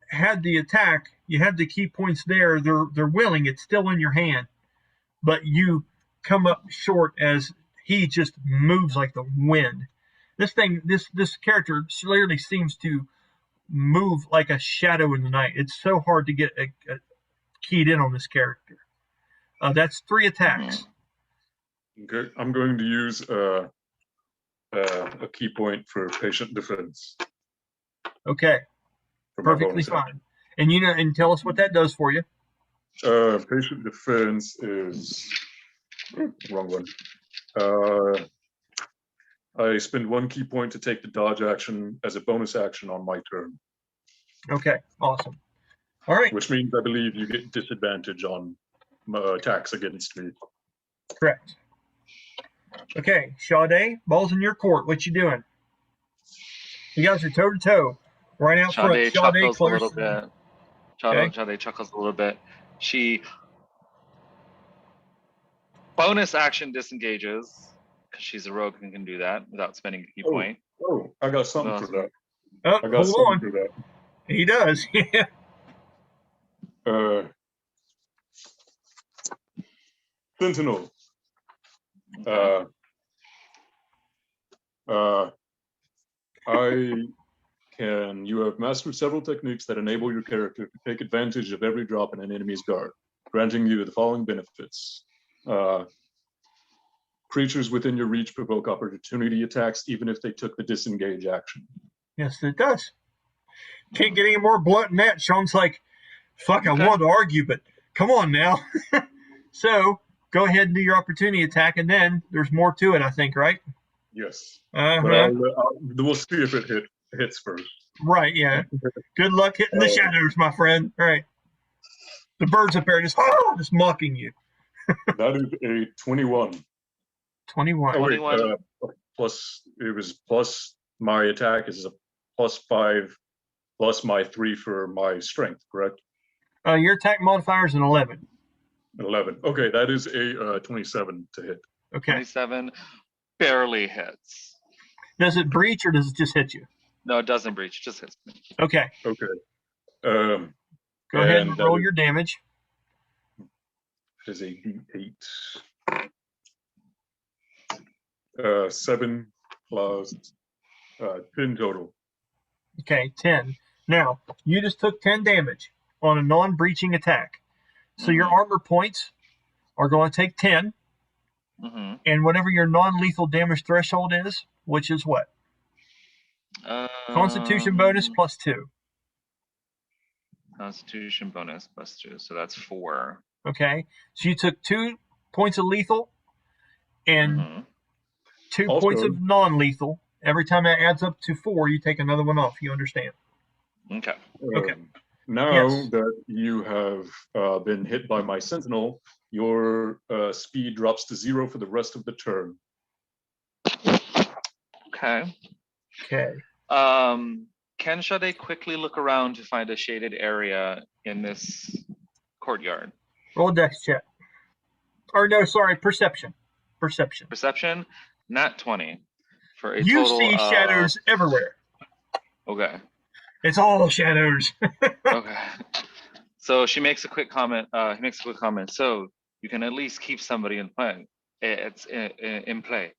had the attack. You had the key points there. They're willing. It's still in your hand, but you come up short as he just moves like the wind. This character clearly seems to move like a shadow in the night. It's so hard to get a keyed in on this character. That's 3 attacks. Okay, I'm going to use a key point for patient defense. Okay, perfectly fine. And and tell us what that does for you. Patient defense is wrong one. I spend 1 key point to take the dodge action as a bonus action on my turn. Okay, awesome. All right. Which means I believe you get disadvantage on attacks against me. Correct. Okay, Sha-dae, ball's in your court. What you doing? You guys are toe to toe, right out front. Sha-dae chuckles a little bit. Sha-dae chuckles a little bit. She bonus action disengages because she's a rogue and can do that without spending a key point. Oh, I got something for that. Oh, hold on. For that. He does. Yeah. Sentinel. You have mastered several techniques that enable your character to take advantage of every drop in an enemy's guard, granting you the following benefits. Creatures within your reach provoke opportunity attacks, even if they took the disengage action. Yes, it does. Can't get any more blunt than that. Sean's like, fuck, I wanted to argue, but come on now. So go ahead and do your opportunity attack, and then there's more to it, I think, right? Yes. Uh-huh. But we'll see if it hits first. Right, yeah. Good luck hitting the shadows, my friend. All right. The birds up there just mocking you. That is a 21. 21. Oh, wait, plus my attack is a +5 plus my 3 for my strength, correct? Your attack modifier is an 11. 11. Okay, that is a 27 to hit. Okay. 27 barely hits. Does it breach or does it just hit you? No, it doesn't breach. It just hits me. Okay. Okay. Go ahead and roll your damage. It is a D8. 7 plus 10 total. Okay, 10. Now, you just took 10 damage on a non-breaching attack. So your armor points are going to take 10. And whatever your non-lethal damage threshold is, which is what? Constitution bonus plus 2. Constitution bonus plus 2, so that's 4. Okay, so you took 2 points of lethal and 2 points of non-lethal. Every time that adds up to 4, you take another one off. You understand? Okay. Okay. Now that you have been hit by my sentinel, your speed drops to 0 for the rest of the turn. Okay. Okay. Can Sha-dae quickly look around to find a shaded area in this courtyard? Roll a dex check. Or no, sorry, perception. Perception. Perception, nat 20 for a You total see shadows everywhere. Okay. It's all shadows. Okay. So she makes a quick comment. He makes a quick comment. So you can at least keep somebody in play. It's in play.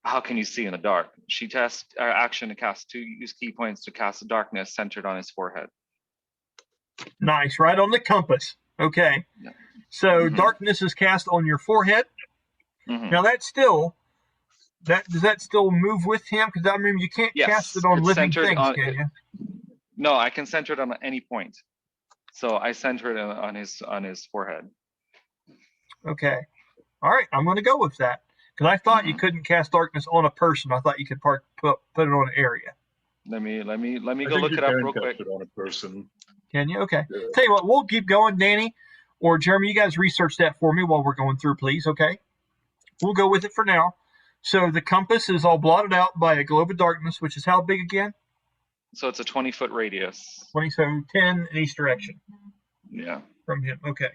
How can you see in the dark? She tests action to cast 2 use key points to cast a darkness centered on his forehead. Nice, right on the compass. Okay. Yeah. So darkness is cast on your forehead. Now that's still does that still move with him? Because I mean you can't cast it on living things, can you? No, I can center it on any point. So I center it on his forehead. Okay. All right, I'm going to go with that because I thought you couldn't cast darkness on a person. I thought you could put it on an area. Let me go look it up real quick. On a person. Can you? Okay. Yeah. Tell you what, we'll keep going, Danny or Jeremy. You guys research that for me while we're going through, please. Okay. We'll go with it for now. So the compass is all blotted out by a globe of darkness, which is how big again? So it's a 20-foot radius. 20, so 10 in each direction. Yeah. From him. Okay.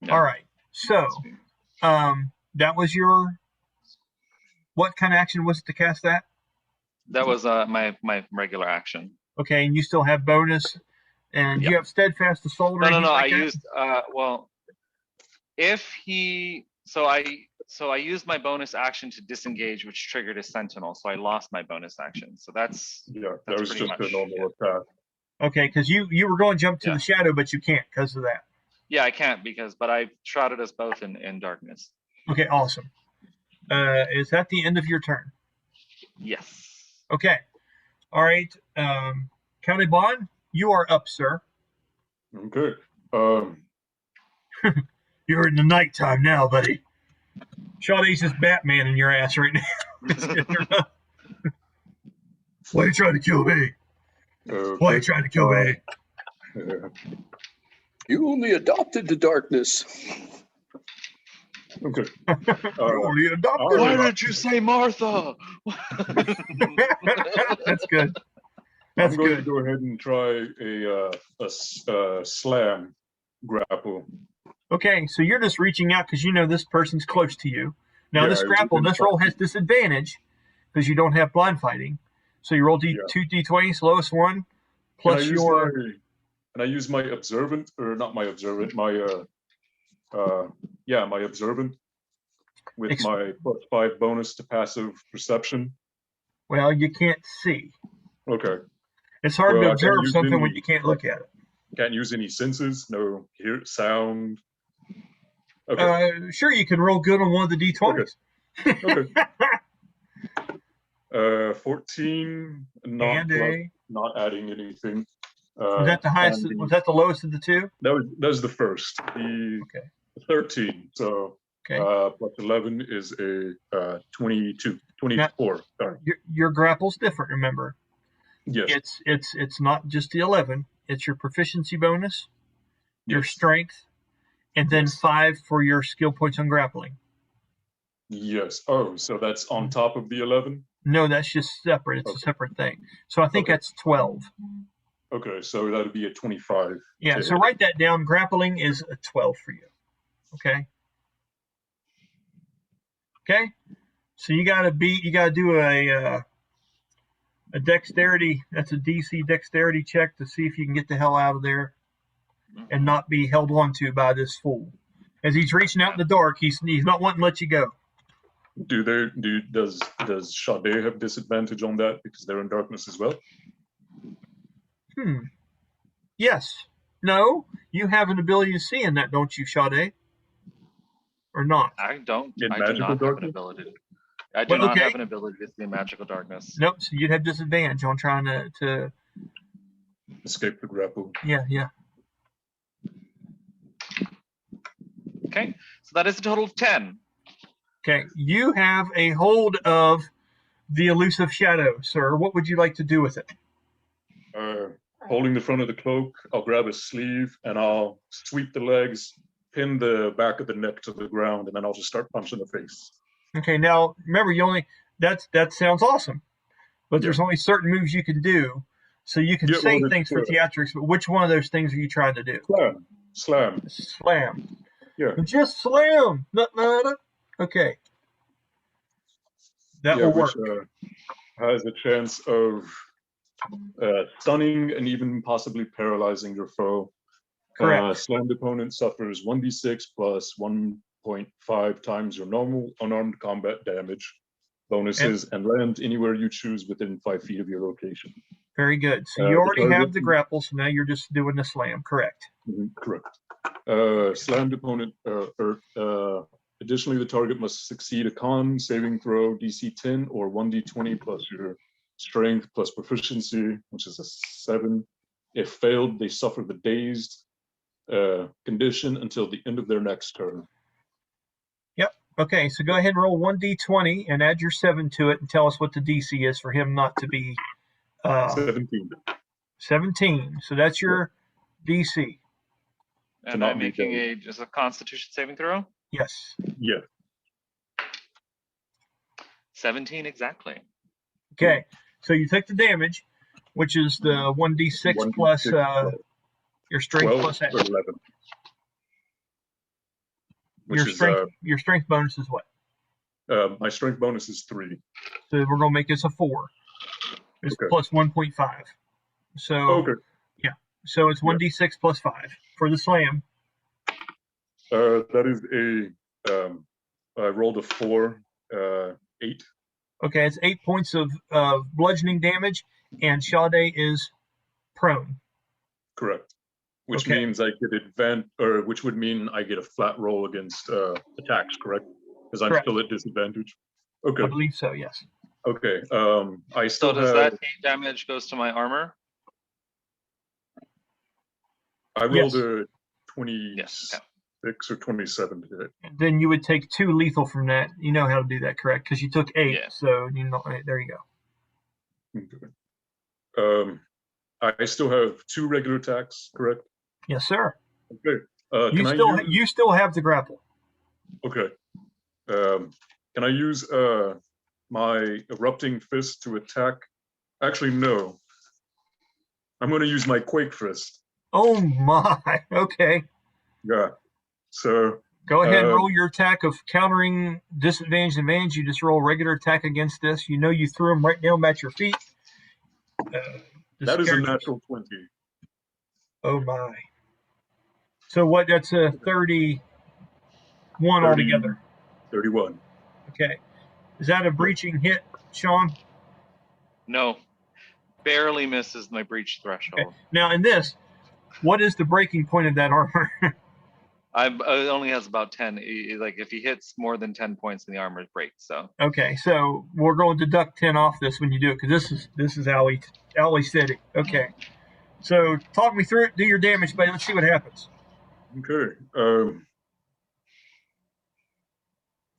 Yeah. All right. So, that was your. What kind of action was it to cast that? That was my regular action. Okay, and you still have bonus, and you have steadfast assault. No. Like I used well, if he I used my bonus action to disengage, which triggered a sentinel. So I lost my bonus action. So that was just a normal attack. Okay, because you were going to jump to the shadow, but you can't because of that. Yeah, I can't but I shrouded us both in darkness. Okay, awesome. Is that the end of your turn? Yes. Okay. All right. Calibahn, you are up, sir. Okay. You're in the nighttime now, buddy. Sha-dae's just Batman in your ass right now. Why are you trying to kill me? Why are you trying to kill me? You only adopted the darkness. Okay. You only adopted. Why did you say Martha? That's good. I'm going to go ahead and try a slam grapple. Okay, so you're just reaching out because you know this person's close to you. Now this grapple, this roll has disadvantage because you don't have blind fighting. So you roll 2 d20s, lowest one, plus your. Can I use my observant, or not my observant, my my observant with my +5 bonus to passive perception? Well, you can't see. Okay. It's hard to observe something when you can't look at it. Can't use any senses, no hear sound. Okay. Sure, you can roll good on one of the d20s. Okay. 14, not adding anything. Was that the highest? Was that the lowest of the two? That was the first. The 13. So plus 11 is a 22, 24. Sorry. Your grapple's different. Remember. Yes. It's not just the 11. It's your proficiency bonus, your strength, and then 5 for your skill points on grappling. Yes. Oh, so that's on top of the 11? No, that's just separate. It's a separate thing. So I think that's 12. Okay, so that would be a 25. Yeah, so write that down. Grappling is a 12 for you. Okay. Okay. So you gotta do a dexterity. That's a DC dexterity check to see if you can get the hell out of there and not be held on to by this fool. As he's reaching out in the dark, he's not wanting to let you go. Does Sha-dae have disadvantage on that because they're in darkness as well? Yes. No, you have an ability to see in that, don't you, Sha-dae? Or not? I don't. In I do magical not have an darkness? ability. I do Well, not okay. have an ability to see magical darkness. Nope. So you'd have disadvantage on trying to Escape the grapple. yeah. Okay, so that is a total of 10. Okay. You have a hold of the elusive shadow, sir. What would you like to do with it? Holding the front of the cloak, I'll grab a sleeve and I'll sweep the legs, pin the back of the neck to the ground, and then I'll just start punching the face. Okay. Now remember, that sounds awesome, but there's only certain moves you can do. So you can say things for theatrics, but which one of those things are you trying to do? Slam. Yeah. Just slam. Okay. That will work. Which has a chance of stunning and even possibly paralyzing your foe. Correct. Slammed opponent suffers 1d6 plus 1.5 times your normal unarmed combat damage bonuses and land anywhere you choose within 5 feet of your location. Very good. So you already have the grapple, so now you're just doing the slam. Correct. Correct. Slammed opponent. Additionally, the target must succeed a con saving throw DC 10 or 1d20 plus your strength plus proficiency, which is a 7. If failed, they suffer the dazed condition until the end of their next turn. Yep. Okay, so go ahead and roll 1d20 and add your 7 to it and tell us what the DC is for him not to be 17. 17. So that's your DC. And I'm making just a Constitution saving throw? Yes. Yeah. 17 exactly. Okay, so you take the damage, which is the 1d6 plus your strength plus 11. Your strength bonus is what? My strength bonus is 3. So we're going to make this a 4. It's plus 1.5. So yeah, so it's 1d6 plus 5 for the slam. That is I rolled a 4, 8. Okay, it's 8 points of bludgeoning damage, and Sha-dae is prone. Correct. Which means I get which would mean I get a flat roll against attacks, correct? Because I'm still at disadvantage. Okay. I believe so, yes. Okay. I still does that 8 damage goes to my armor? I rolled a 26 or 27 to hit. Then you would take 2 lethal from that. You know how to do that, correct? Because you took 8, so you know. There you go. Okay. I still have 2 regular attacks, correct? Yes, sir. Okay. You still have the grapple. Okay. Can I use my erupting fist to attack? Actually, no. I'm going to use my quake fist. Oh my. Okay. Yeah. So go ahead and roll your attack of countering disadvantage and advantage. You just roll regular attack against this. You know you threw him right down at your feet. That is a natural 20. Oh my. So what? That's a 31 altogether. 31. Okay. Is that a breaching hit, Sean? No. Barely misses my breach threshold. Okay. Now in this, what is the breaking point of that armor? It only has about 10. Like if he hits more than 10 points, then the armor breaks. So okay, so we're going to deduct 10 off this when you do it because this is how he said it. Okay, so talk me through it. Do your damage, buddy. Let's see what happens. Okay.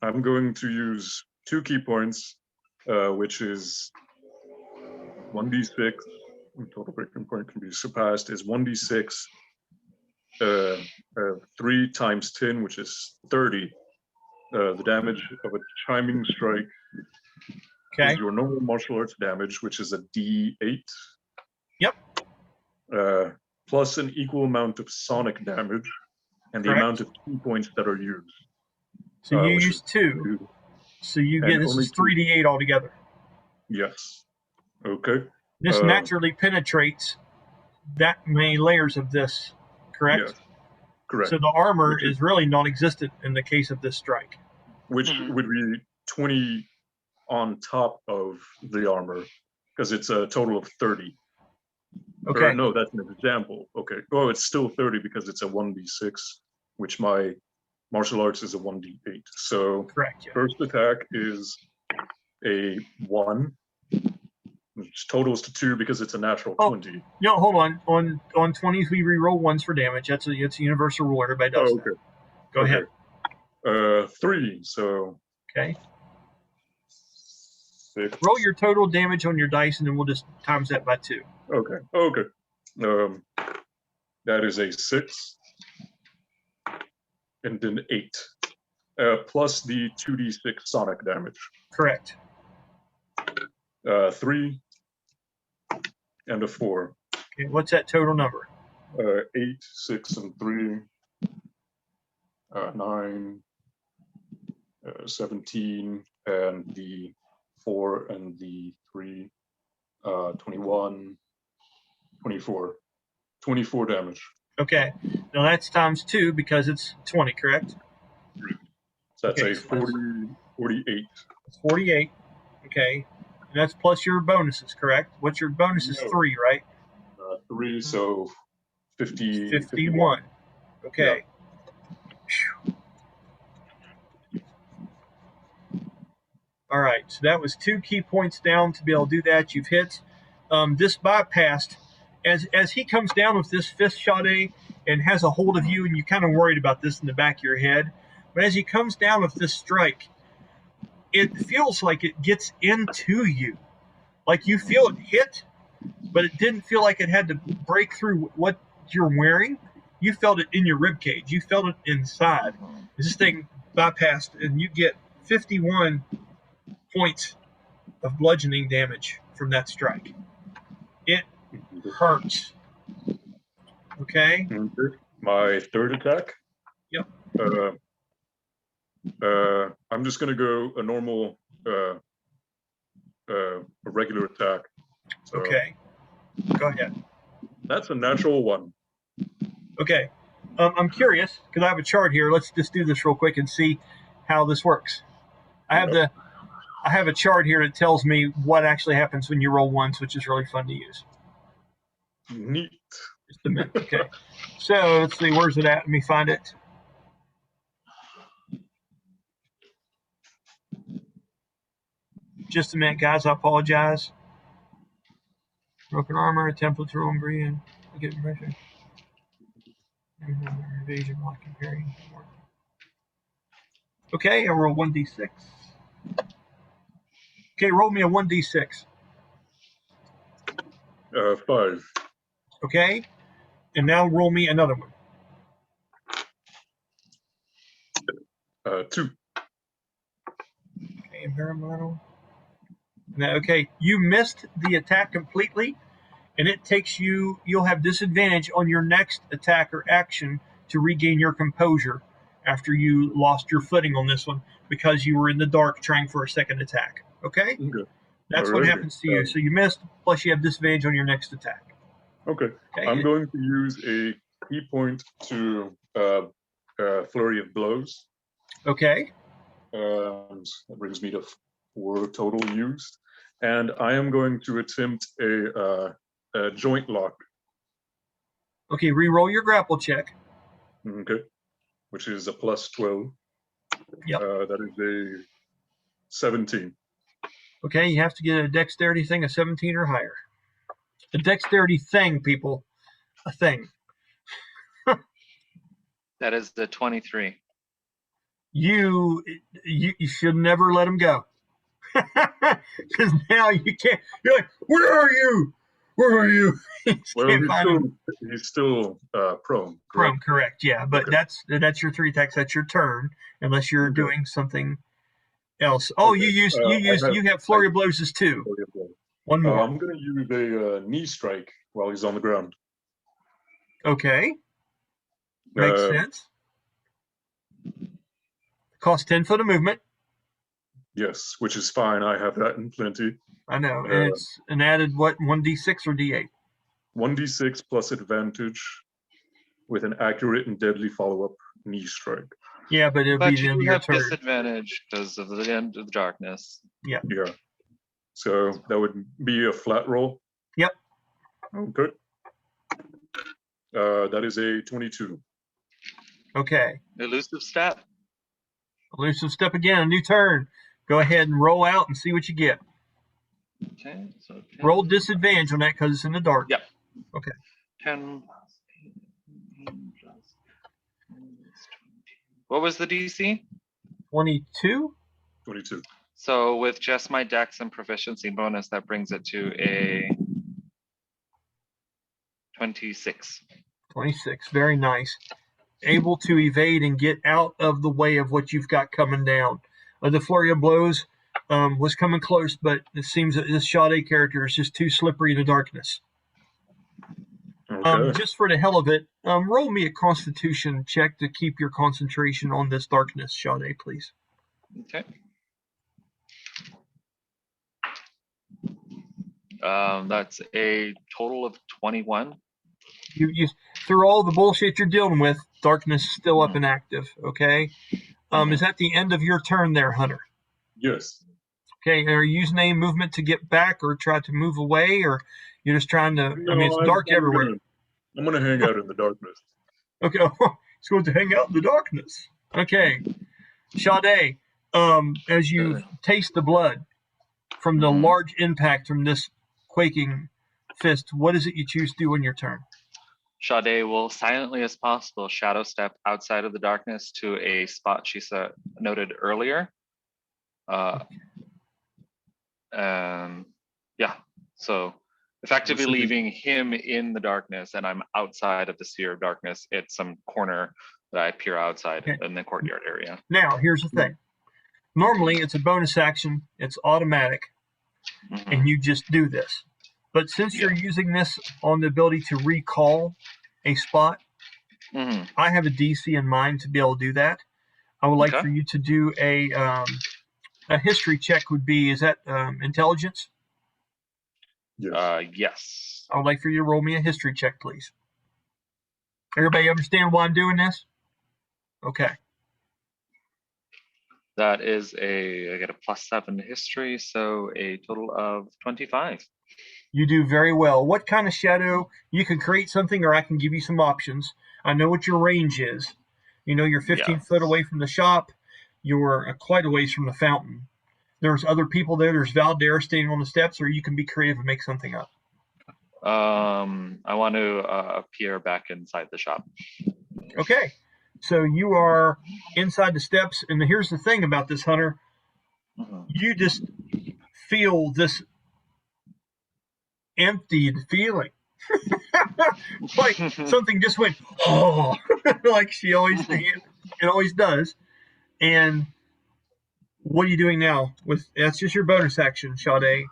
I'm going to use 2 key points, which is 1d6. Total breaking point can be surpassed is 1d6. 3 times 10, which is 30. The damage of a chiming strike is your normal martial arts damage, which is a D8. Yep. Plus an equal amount of sonic damage and the amount of key points that are used. So you use 2. So you get this is 3d8 altogether. Yes. Okay. This naturally penetrates that many layers of this. Correct? Yes, correct. So the armor is really non-existent in the case of this strike. Which would be 20 on top of the armor, because it's a total of 30. Okay. No, that's an example. Okay. Oh, it's still 30 because it's a 1d6, which my martial arts is a 1d8. So correct. Yeah. First attack is a 1, which totals to 2 because it's a natural 20. No, hold on. On 20s, we reroll 1s for damage. It's a universal rule. Everybody does that. Okay. Go ahead. 3. So. Okay. 6. Roll your total damage on your dice, and then we'll just times that by 2. Okay. Okay. That is a 6, and then 8, plus the 2d6 sonic damage. Correct. 3 and a 4. Okay. What's that total number? 8, 6, and 3. 9, 17, and the 4 and the 3, 21, 24. 24 damage. Okay. Now that's times 2 because it's 20, correct? So that's okay, a 48. It's 48. Okay. And that's plus your bonuses, correct? What's your bonus is 3, right? 3, so 50. 51. Okay. Yeah. All right, so that was 2 key points down to be able to do that. You've hit. This bypassed. As he comes down with this fist, Sha-dae, and has a hold of you, and you're kind of worried about this in the back of your head, but as he comes down with this strike, it feels like it gets into you. Like you feel it hit, but it didn't feel like it had to break through what you're wearing. You felt it in your rib cage. You felt it inside. This thing bypassed, and you get 51 points of bludgeoning damage from that strike. It hurts. Okay? My third attack? Yep. I'm just going to go a normal, a regular attack. So okay. Go ahead. That's a natural 1. Okay. I'm curious, because I have a chart here. Let's just do this real quick and see how this works. I have a chart here that tells me what actually happens when you roll 1s, which is really fun to use. Neat. Just a minute. Okay. So let's see, where's it at? Let me find it. Just a minute, guys. I apologize. Broken armor, template to roll and breathe. Get pressure. Evasion, block, and parry. Okay, I roll 1d6. Okay, roll me a 1d6. 5. Okay, and now roll me another one. 2. Okay, environmental. Now, okay, you missed the attack completely, and it takes you. You'll have disadvantage on your next attack or action to regain your composure after you lost your footing on this one because you were in the dark trying for a second attack. Okay? That's what happens to you. So you missed, plus you have disadvantage on your next attack. Okay. I'm going to use a key point to flurry of blows. Okay. That brings me to 4 total used. And I am going to attempt a joint lock. Okay, re-roll your grapple check. Okay. Which is a plus 12. Yep. That is a 17. Okay, you have to get a dexterity thing of 17 or higher. A dexterity thing, people. A thing. That is the 23. You should never let him go. Because now you can't. You're like, where are you? Where are you? He's still prone. Correct? Prone, correct. Yeah, but okay. that's your 3 attacks. That's your turn, unless you're doing something else. Oh, okay. You have flurry of blows as 2. One more. I'm going to use a knee strike while he's on the ground. Okay. Makes sense. Costs 10 foot of movement. Yes, which is fine. I have that in plenty. I know. And it's an added, what, 1d6 or d8? 1d6 plus advantage with an accurate and deadly follow-up knee strike. Yeah, but it'll be the end of your turn. Disadvantage because of the end of the darkness. Yeah. Yeah. So that would be a flat roll? Yep. Okay. That is a 22. Okay. Elusive step. Elusive step again, a new turn. Go ahead and roll out and see what you get. Okay. So 10, Roll disadvantage on that because it's in the dark. Yep. Okay. 10 plus 8 plus 20. What was the DC? 22? 22. So with just my dex and proficiency bonus, that brings it to a 26. 26. Very nice. Able to evade and get out of the way of what you've got coming down. The flurry of blows was coming close, but it seems that this Sha-dae character is just too slippery in the darkness. Okay. Just for the hell of it, roll me a Constitution check to keep your concentration on this darkness, Sha-dae, please. Okay. That's a total of 21. You through all the bullshit you're dealing with, darkness is still up and active. Okay. Is that the end of your turn there, Hunter? Yes. Okay. Are you using any movement to get back or try to move away, or you're just trying to? No, I mean, it's dark everywhere. I'm gonna hang out in the darkness. Okay. It's going to hang out in the darkness. Okay. Sha-dae, as you taste the blood from the large impact from this quaking fist, what is it you choose to do on your turn? Sha-dae will silently as possible shadow step outside of the darkness to a spot she noted earlier. Yeah, so effectively leaving him in the darkness, and I'm outside of the sphere of darkness at some corner that I peer outside in the courtyard area. Now, here's the thing. Normally, it's a bonus action. It's automatic, and you just do this. But since you're using this on the ability to recall a spot, I have a DC in mind to be able to do that. I would like for you to do a history check. Would be, is that intelligence? Yes. I would like for you to roll me a history check, please. Everybody understand why I'm doing this? Okay. That is I get a +7 history, so a total of 25. You do very well. What kind of shadow? You can create something, or I can give you some options. I know what your range is. You know, you're 15 foot away from the shop. You're quite a ways from the fountain. There's other people there. There's Valdera standing on the steps, or you can be creative and make something up. I want to appear back inside the shop. Okay. So you are inside the steps, and here's the thing about this, Hunter. You just feel this emptied feeling. Like something just went, oh, like it always does. And what are you doing now? That's just your bonus action, Sha-dae.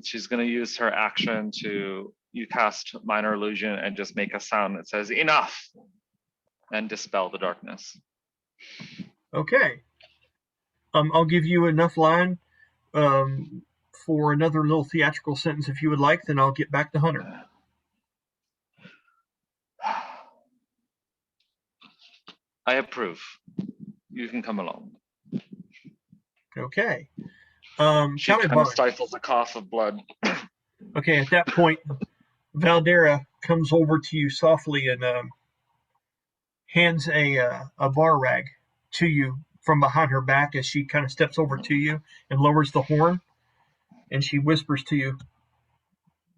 She's going to use her action to cast minor illusion and just make a sound that says enough and dispel the darkness. Okay. I'll give you enough line for another little theatrical sentence if you would like, then I'll get back to Hunter. I approve. You can come along. Okay. She kind of stifles a cough of blood. Okay, at that point, Valdera comes over to you softly and hands a bar rag to you from behind her back as she kind of steps over to you and lowers the horn. And she whispers to you,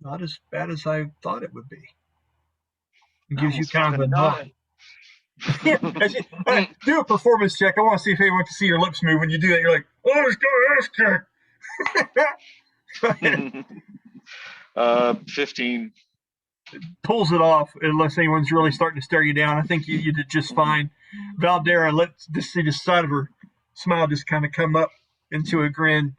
"Not as bad as I thought it would be." And gives you kind of a nod. Do a performance check. I want to see if anyone can see your lips move when you do that. You're like, "Oh, it's got ass check." 15. Pulls it off unless anyone's really starting to stare you down. I think you did just fine. Valdera lets see the side of her smile just kind of come up into a grin.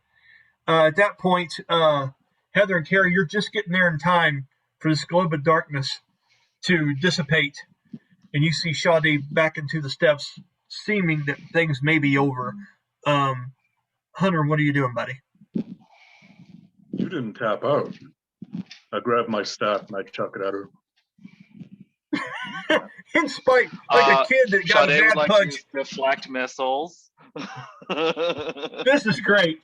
At that point, Heather and Carrie, you're just getting there in time for this globe of darkness to dissipate. And you see Sha-dae back into the steps, seeming that things may be over. Hunter, what are you doing, buddy? You didn't tap out. I grab my staff and I chuck it at her. In spite, like a kid that got a bad punch. Deflect missiles. This is great.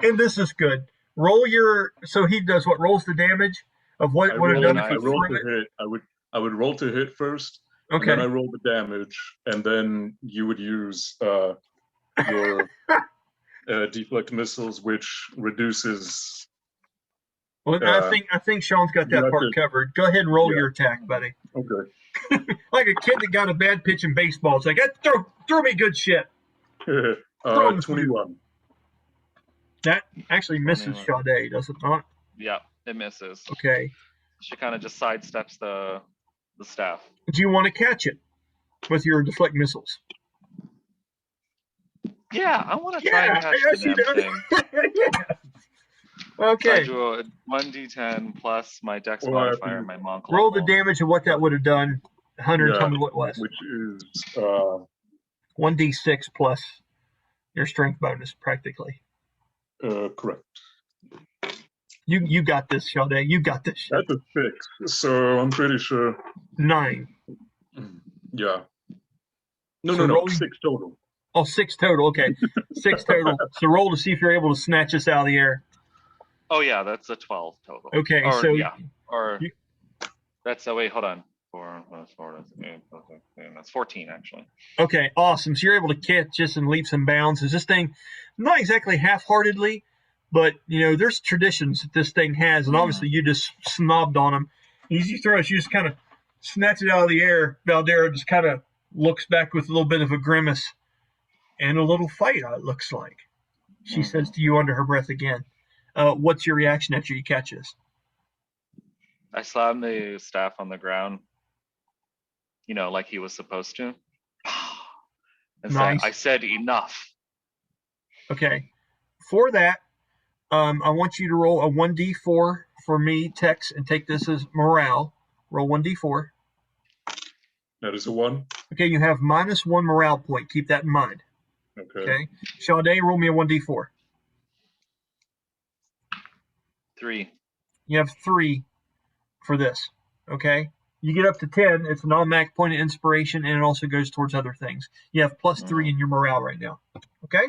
And this is good. Roll your, so he does what? Rolls the damage. of what I it would have rolled, done if I you rolled threw to it? hit. I would roll to hit first, and Okay. then I roll the damage, and then you would use your deflect missiles, which reduces. Well, I think Sean's got you that have part to- covered. Go ahead and roll Yeah. your attack, buddy. Okay. Like a kid that got a bad pitch in baseball. It's like, throw me good shit. 21. That actually misses 21. Sha-dae, does it not? Yeah, it misses. Okay. She kind of just sidesteps the staff. Do you want to catch it with your deflect missiles? Yeah, I want to try and catch yes, the you damn do. thing. Yeah. So I Okay. do a 1d10 plus my dex Well, I have modifier, to my monk Roll the level. damage of what that would have done. Hunter, Yeah. tell me what it was. Which is 1d6 plus your strength bonus, practically. correct. You got this, Sha-dae. You got this shit. That's a 6, so I'm pretty sure. 9. Yeah. No, So no, roll- 6 total. Oh, 6 total. Okay. 6 total. So roll to see if you're able to snatch this out of the air. Oh yeah, that's a 12 total. Okay, Or, so yeah, or you- that's wait, hold on. 4 plus 4, that's 8 plus 16, that's 14 actually. Okay, awesome. So you're able to catch this in leaps and bounds. Is this thing not exactly half-heartedly, but there's traditions that this thing has, and obviously you just snobbed on them. As you throw it, you just kind of snatch it out of the air. Valdera just kind of looks back with a little bit of a grimace and a little fight. It looks like she says to you under her breath again. What's your reaction after you catch this? I slam the staff on the ground, like he was supposed to. And Nice. say, I said enough. Okay. For that, I want you to roll a 1d4 for me, Tex, and take this as morale. Roll 1d4. That is a 1. Okay, you have -1 morale point. Keep that in mind. Okay. Okay. Sha-dae, roll me a 1d4. 3. You have 3 for this. Okay. You get up to 10, it's an automatic point of inspiration, and it also goes towards other things. You have +3 in your morale right now. Okay?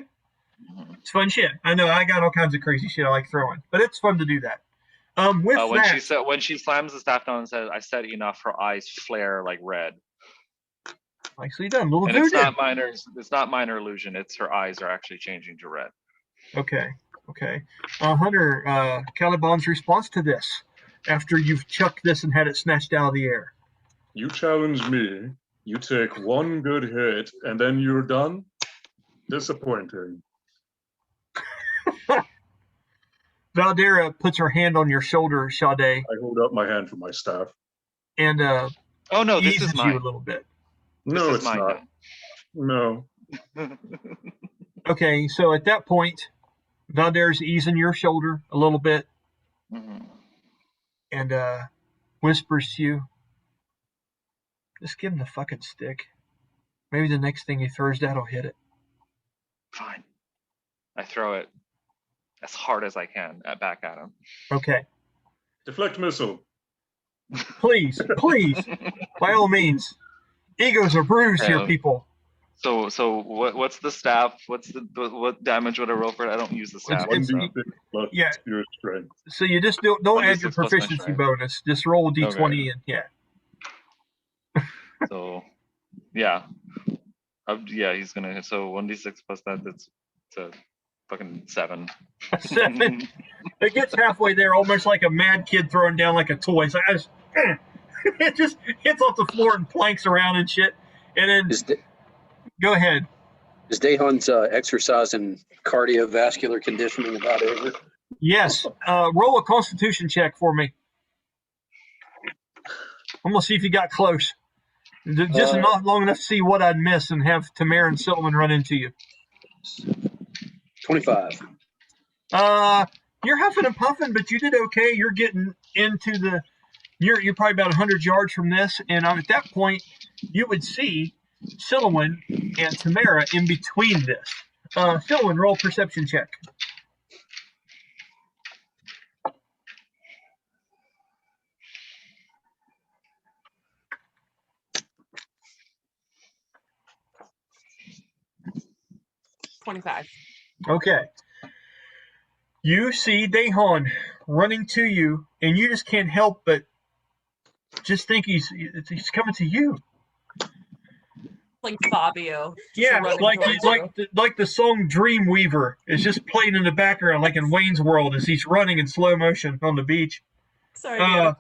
It's fun shit. I know I got all kinds of crazy shit I like throwing, but it's fun to do that. When she slams the staff down and says, I said enough, her eyes flare like red. Nicely done. Little And it's voodoo. not minor illusion, it's her eyes are actually changing to red. Okay. Hunter, Calibahn's response to this after you've chucked this and had it snatched out of the air. You challenge me, you take 1 good hit, and then you're done? Disappointing. Valdera puts her hand on your shoulder, Sha-dae, I hold up my hand for my staff. and Oh no, this eases is you mine. a little bit. No, This it's is mine not. No. now. Okay, so at that point, Valdera's easing your shoulder a little bit and whispers to you, just give him the fucking stick. Maybe the next thing he throws that'll hit it. Fine. I throw it as hard as I can back at him. Okay. Deflect missile. Please, by all means. Egos are bruised here, people. So what's the staff? What damage would I roll for it? I don't use the staff. It's- 1d6 plus yeah. your strength. So you just don't add your 1d6 plus my proficiency strength. bonus. Just roll a d20 Okay. and yeah. So yeah. He's gonna hit. So 1d6 plus that, that's a fucking 7. 7. It gets halfway there, almost like a mad kid throwing down like a toy. It's like, it just hits off the floor and planks around and shit. And then go ahead. Is Dayhon's exercise and cardiovascular conditioning about over? Yes. Roll a Constitution check for me. I'm gonna see if you got close. Just not long enough to see what I'd miss and have Tamyra and Sylowen run into you. 25. You're huffing and puffing, but you did okay. You're getting into the. You're probably about 100 yards from this, and at that point, you would see Sylowen and Tamyra in between this. Sylowen, roll a perception check. $25. Okay. You see Dayhon running to you, and you just can't help but just think he's coming to you. Like Fabio. Yeah, running like towards you. like the song Dreamweaver is just playing in the background, like in Wayne's World, as he's running in slow motion on the beach. Sorry,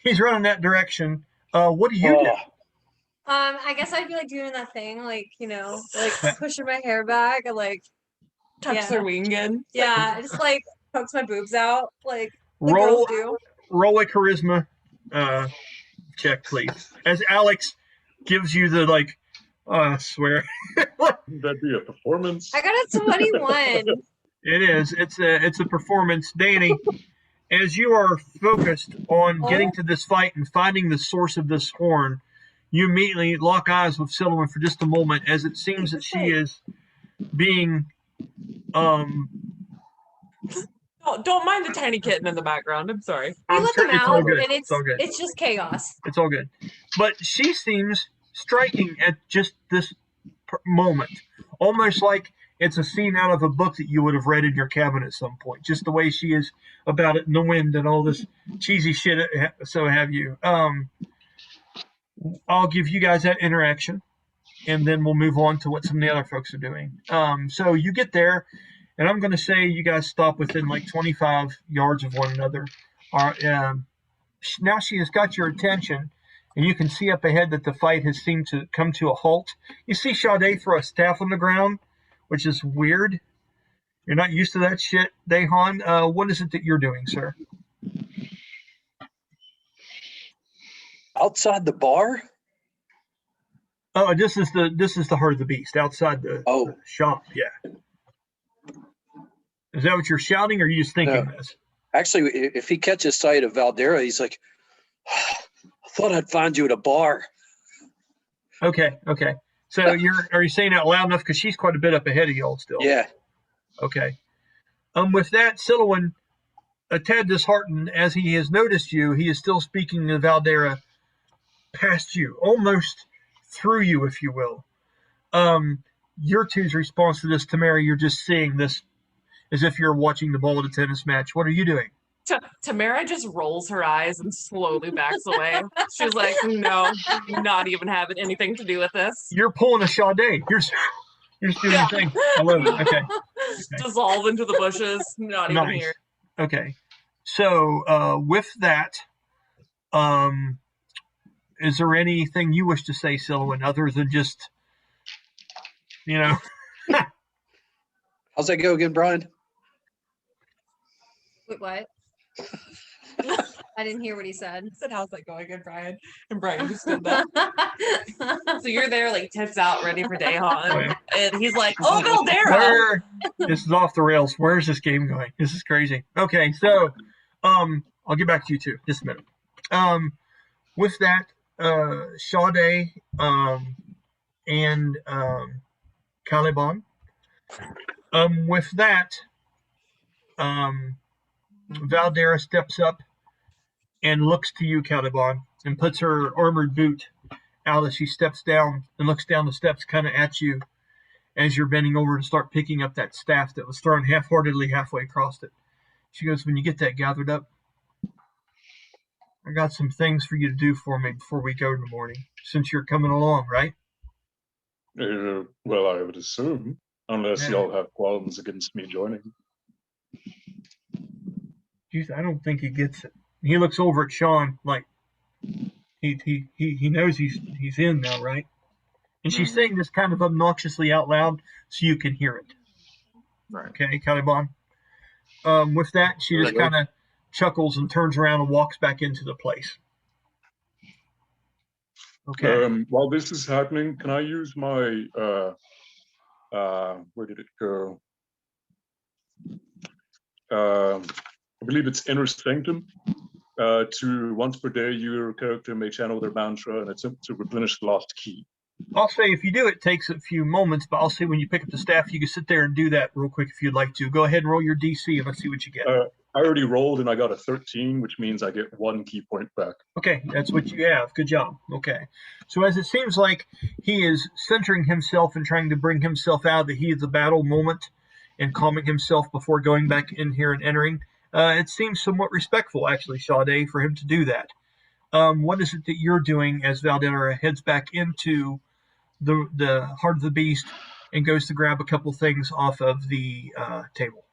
he's running that direction. What do you do? I guess I'd be like doing that thing, like, you know, like pushing my hair back and like touch their wing again. Yeah, just like pokes my boobs out, like roll do. Roll a charisma check, please. As Alex gives you the like, I swear. That'd be a performance. I got a 21. It is. It's a performance, Danny. As you are focused on getting to this fight and finding the source of this horn, you immediately lock eyes with Sylowen for just a moment, as it seems that she is being Don't mind the tiny kitten in the background. I'm sorry. We let them it's out, all good. and It's all good. it's just chaos. It's all good. But she seems striking at just this moment, almost like it's a scene out of a book that you would have read in your cabin at some point. Just the way she is about it in the wind and all this cheesy shit, so have you. I'll give you guys that interaction, and then we'll move on to what some of the other folks are doing. So you get there, and I'm going to say you guys stop within like 25 yards of one another. Now she has got your attention, and you can see up ahead that the fight has seemed to come to a halt. You see Sha-dae throw a staff on the ground, which is weird. You're not used to that shit, Dayhon. What is it that you're doing, sir? Outside the bar? Oh, this is the Heart of the Beast outside the shop. Yeah. Is that what you're shouting, or are you just thinking this? Actually, if he catches sight of Valdera, he's like, I thought I'd find you at a bar. Okay. So are you saying that loud enough? Because she's quite a bit up ahead of y'all still. Yeah. Okay. With that, Sylowen, a tad disheartened as he has noticed you, he is still speaking to Valdera past you, almost through you, if you will. Your two's response to this, Tamyra, you're just seeing this as if you're watching the ball at a tennis match. What are you doing? Tamyra just rolls her eyes and slowly backs away. She's like, no, not even having anything to do with this. You're pulling a Sha-dae. You're just doing your thing. I love it. Okay. Dissolve into the bushes. Not even here. Okay. So with that, is there anything you wish to say, Sylowen, other than just, How's that go again, Brian? Wait, what? I didn't hear what he said. I said, how's that going again, Brian? And Brian just did that. So you're there, like, tips out, ready for Dayhon. And he's like, oh, Valdera! This is off the rails. Where's this game going? This is crazy. Okay, so I'll get back to you two. Just a minute. With that, Sha-dae and Calibahn. With that, Valdera steps up and looks to you, Calibahn, and puts her armored boot out as she steps down and looks down the steps kind of at you as you're bending over to start picking up that staff that was thrown half-heartedly halfway across it. She goes, when you get that gathered up, I got some things for you to do for me before we go in the morning, since you're coming along, right? Well, I would assume, unless y'all have qualms against me joining. Jeez, I don't think he gets it. He looks over at Sean like he knows he's in now, right? And she's saying this kind of obnoxiously out loud so you can hear it. Right. Okay, Calibahn. With that, she just kind of chuckles and turns around and walks back into the place. Okay. While this is happening, can I use my where did it go? I believe it's Inner Sanctum. To once per day, your character may channel their mantra, and it's to replenish the lost key. I'll say if you do, it takes a few moments, but I'll say when you pick up the staff, you can sit there and do that real quick if you'd like to. Go ahead and roll your DC and let's see what you get. I already rolled and I got a 13, which means I get 1 key point back. Okay, that's what you have. Good job. Okay. So as it seems like he is centering himself and trying to bring himself out of the heat of the battle moment, and calming himself before going back in here and entering. It seems somewhat respectful, actually, Sha-dae, for him to do that. What is it that you're doing as Valdera heads back into the heart of the beast and goes to grab a couple things off of the table?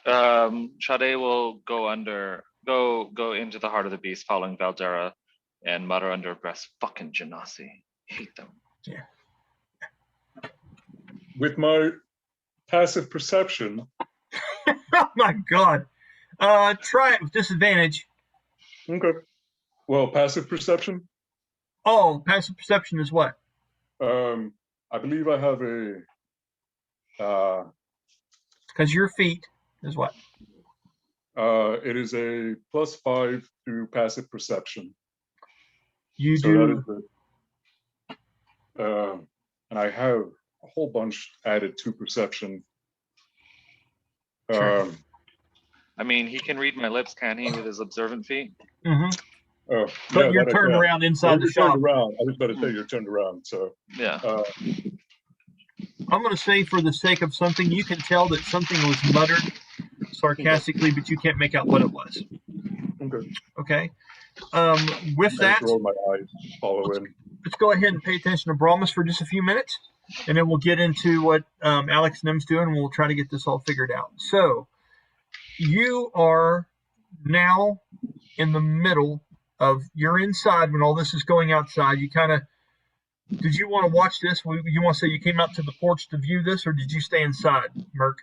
Sha-dae will go into the heart of the beast, following Valdera, and mutter under her breath, "Fucking Genasi, hate them." Yeah. With my passive perception. Oh my God! Try it with disadvantage. Okay. Well, passive perception. Oh, passive perception is what? I believe I have a. Because your feet is what? It is a +5 to passive perception. You so do. That is and I have a whole bunch added to perception. Sure. I mean, he can read my lips, can he, with his observant feet? Mm-hmm. But yeah, you're turned around inside the shop. Around. I was about to say you're turned around. So yeah. I'm going to say, for the sake of something, you can tell that something was muttered sarcastically, but you can't make out what it was. Okay. Okay. With that, roll my eyes, follow in. Let's go ahead and pay attention to Brahmas for just a few minutes, and then we'll get into what Alex and them's doing, and we'll try to get this all figured out. So, you are now in the middle of, you're inside when all this is going outside. You kind of, did you want to watch this? You want to say you came out to the porch to view this, or did you stay inside, Mirk?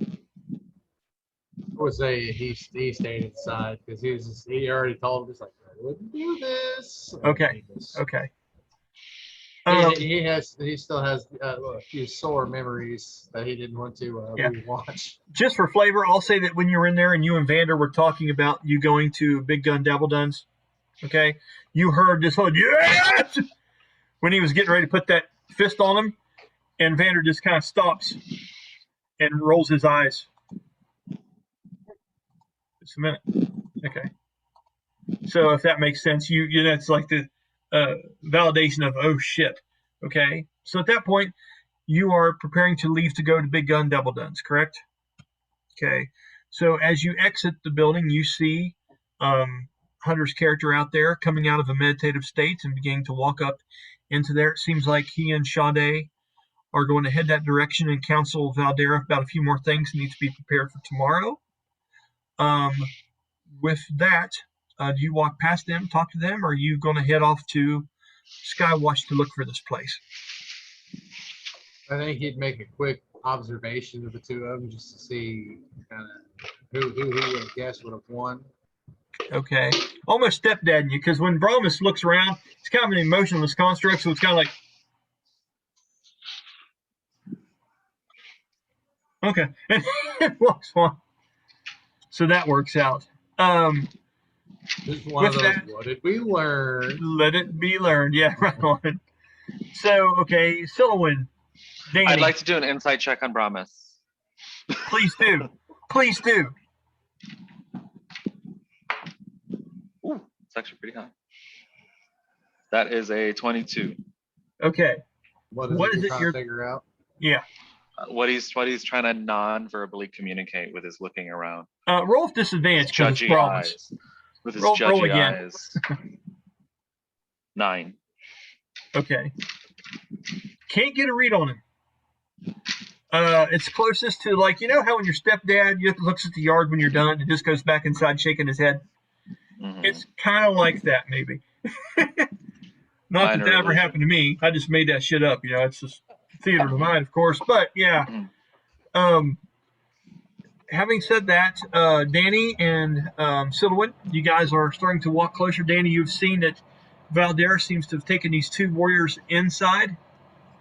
I would say he stayed inside because he already told us, like, I wouldn't do this. Okay. Okay. He still has a few sore memories that he didn't want to rewatch. Just for flavor, I'll say that when you were in there and you and Vander were talking about you going to Big Gun Dable'dun's, okay, you heard this whole yes when he was getting ready to put that fist on him, and Vander just kind of stops and rolls his eyes. Just a minute. Okay. So if that makes sense, you know, it's like the validation of, oh shit. Okay. So at that point, you are preparing to leave to go to Big Gun Dable'dun's, correct? Okay. So as you exit the building, you see Hunter's character out there coming out of a meditative state and beginning to walk up into there. It seems like he and Sha-dae are going to head that direction and counsel Valdera about a few more things that need to be prepared for tomorrow. With that, do you walk past them, talk to them, or are you going to head off to Skywatch to look for this place? I think he'd make a quick observation of the two of them just to see kind of who he would guess would have won. Okay. Almost stepdadding you, because when Brahmas looks around, it's kind of an emotionless construct, so it's kind of like, okay. And it walks on. So that works out. This is one of those, what did we learn? Let it be learned. Yeah, right on. So, okay, Sylowen, Danny. I'd like to do an insight check on Brahmas. Please do. Please do. Ooh, it's actually pretty high. That is a 22. Okay. What is it you're trying to figure out? Yeah. What he's trying to non-verbally communicate with his looking around. Roll with disadvantage because it's Brahmas. Eyes. With his judgy eyes. 9. Okay. Can't get a read on him. It's closest to, like, you know how when your stepdad, you looks at the yard when you're done and just goes back inside shaking his head? Mm-hmm. It's kind of like that, maybe. Not that ever happened to me. I just made that shit up. You know, it's just theater of the mind, of course. But, yeah. Having said that, Danny and Sylowen, you guys are starting to walk closer. Danny, you've seen that Valdera seems to have taken these two warriors inside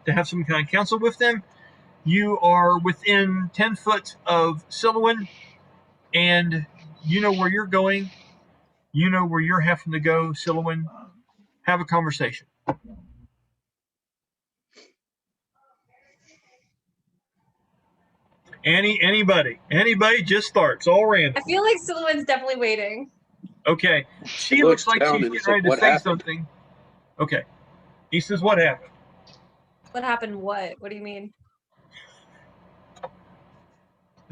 to have some kind of counsel with them. You are within 10 foot of Sylowen, and you know where you're going. You know where you're having to go, Sylowen. Have a conversation. Anybody, just starts. All random. I feel like Sylowen's definitely waiting. Okay. She looks like she's getting ready to say something. Okay. He says, what happened? What happened what? What do you mean?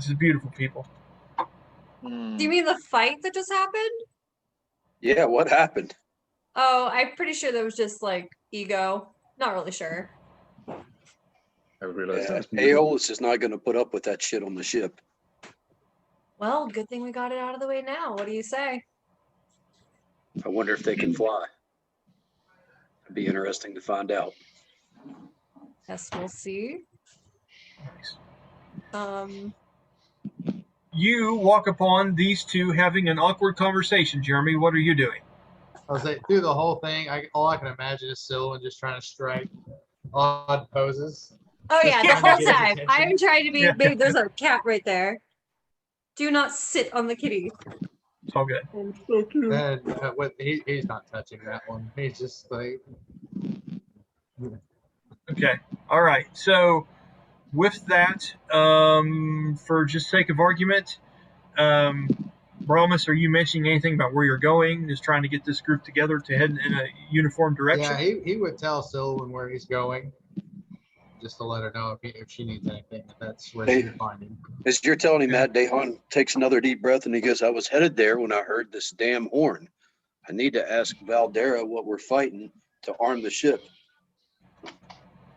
This is beautiful, people. Hmm. Do you mean the fight that just happened? Yeah, what happened? Oh, I'm pretty sure there was just like ego. Not really sure. I realized Yeah, that's muted. Aeolus is not going to put up with that shit on the ship. Well, good thing we got it out of the way now. What do you say? I wonder if they can fly. It'd be interesting to find out. Yes, we'll see. You walk upon these two having an awkward conversation. Jeremy, what are you doing? I was like, through the whole thing, all I can imagine is Sylowen just trying to strike odd poses. Oh yeah, the Trying to whole get his time. attention. I'm trying to be. Yeah. Babe, there's a cat right there. Do not sit on the kitty. It's all good. And he's not touching that one. He's just like, Okay. All right. So with that, for just sake of argument, Brahmas, are you mentioning anything about where you're going? Just trying to get this group together to head in a uniform direction? yeah, he would tell Sylowen where he's going, just to let her know if she needs anything. If that's where Hey. she's finding. As you're telling him that, Dayhon takes another deep breath and he goes, I was headed there when I heard this damn horn. I need to ask Valdera what we're fighting to arm the ship.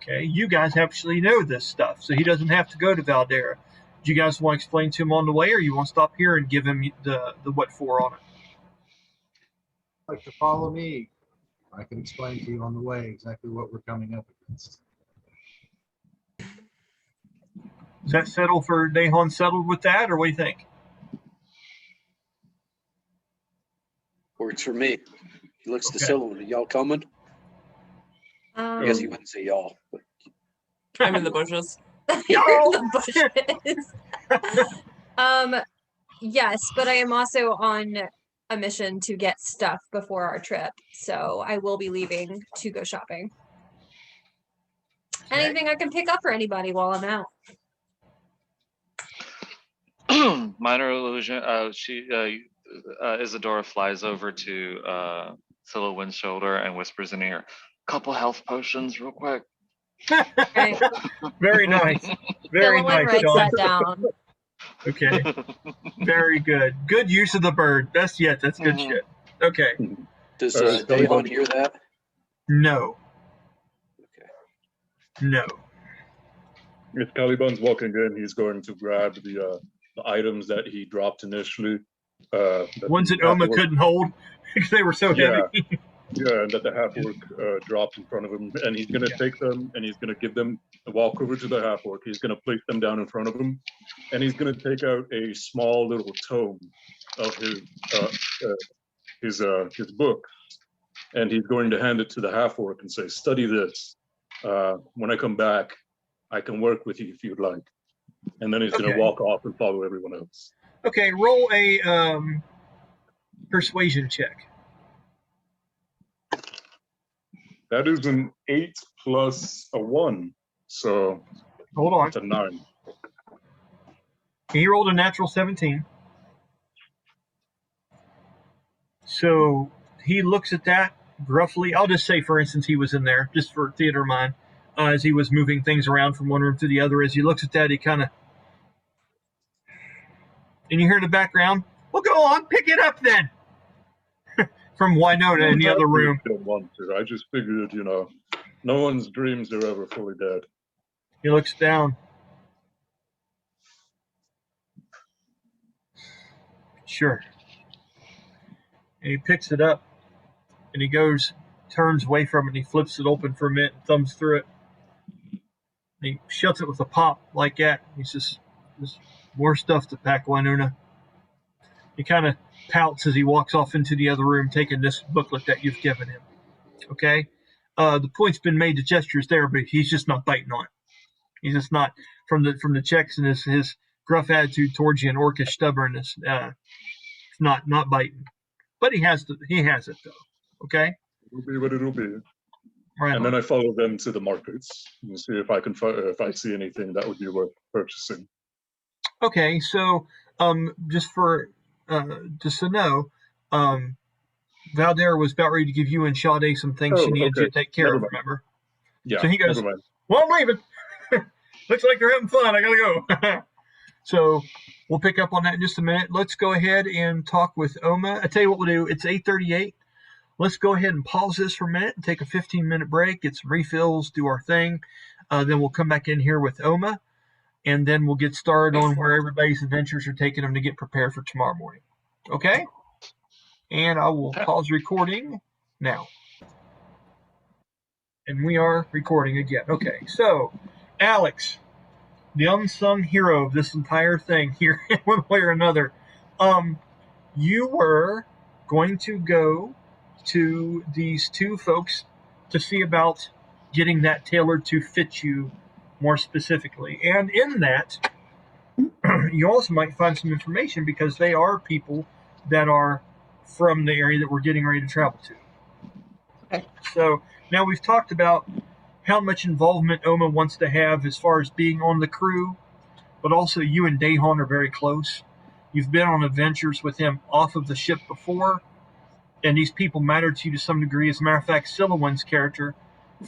Okay. You guys actually know this stuff, so he doesn't have to go to Valdera. Do you guys want to explain to him on the way, or you want to stop here and give him the what for on it? Like to follow me. I can explain to you on the way exactly what we're coming up against. Is that settled for Dayhon? Settled with that, or what do you think? Works for me. He looks to Okay. Sylowen. Are y'all coming? I guess he wouldn't say y'all. But I'm in the bushes. The bushes. Yes, but I am also on a mission to get stuff before our trip, so I will be leaving to go shopping. Okay. Anything I can pick up for anybody while I'm out. Minor illusion. Isadora flies over to Sylowen's shoulder and whispers in her ear, "Couple health potions, real quick." Right. Very nice. Very Sylowen nice, writes Sean. that down. Okay. Very good. Good use of the bird. Best yet. That's good Mhm. shit. Okay. does Tell Dayhon him. hear that? No. Okay. No. If Caliban's walking in, he's going to grab the items that he dropped initially. Ones that Oma couldn't hold because they were so Yeah. heavy. Yeah, and that the half-orc dropped in front of him. And he's going to take them and he's going to give them a walk over to the half-orc. He's going to place them down in front of him. And he's going to take out a small little tome of his book. And he's going to hand it to the half-orc and say, study this. When I come back, I can work with you if you'd like. And then he's going Okay. to walk off and follow everyone else. Okay, roll a persuasion check. That is an 8 plus a 1. So Hold on. it's a 9. He rolled a natural 17. So he looks at that gruffly. I'll just say, for instance, he was in there, just for theater of mind, as he was moving things around from one room to the other. As he looks at that, he kind of... And you hear in the background, well, go on, pick it up then. From Winona in the other room. I don't want to. I just figured, no one's dreams are ever fully dead. He looks down. Sure. And he picks it up and he turns away from it and he flips it open for a minute and thumbs through it. And he shuts it with a pop like that. He says, "There's more stuff to pack, Winona." He kind of pouts as he walks off into the other room, taking this booklet that you've given him. Okay? The point's been made, the gesture's there, but he's just not biting on it. He's just not, from the checks and his gruff attitude towards you and orcish stubbornness, it's not biting. But he has it though. Okay? It'll be what it'll be. Right. And then I follow them to the markets and see if I can if I see anything that would be worth purchasing. Okay, so just to know, Valdera was about ready to give you and Sha-dae some things she needed okay. to take care Never of, mind. remember? Yeah, So he goes, never mind. "Well, I'm leaving. Looks like they're having fun. I gotta go." So we'll pick up on that in just a minute. Let's go ahead and talk with Oma. I tell you what we'll do. It's 8:38. Let's go ahead and pause this for a minute and take a 15-minute break, get some refills, do our thing. Then we'll come back in here with Oma, and then we'll get started on where everybody's adventures are taking them to get prepared for tomorrow morning. Okay? And I will pause recording now. And we are recording again. Okay, so Alex, the unsung hero of this entire thing here in one way or another, you were going to go to these two folks to see about getting that tailored to fit you more specifically. And in that, you also might find some information because they are people that are from the area that we're getting ready to travel to. Okay. So now we've talked about how much involvement Oma wants to have as far as being on the crew, but also you and Dayhon are very close. You've been on adventures with him off of the ship before, and these people matter to you to some degree. As a matter of fact, Sylowen's character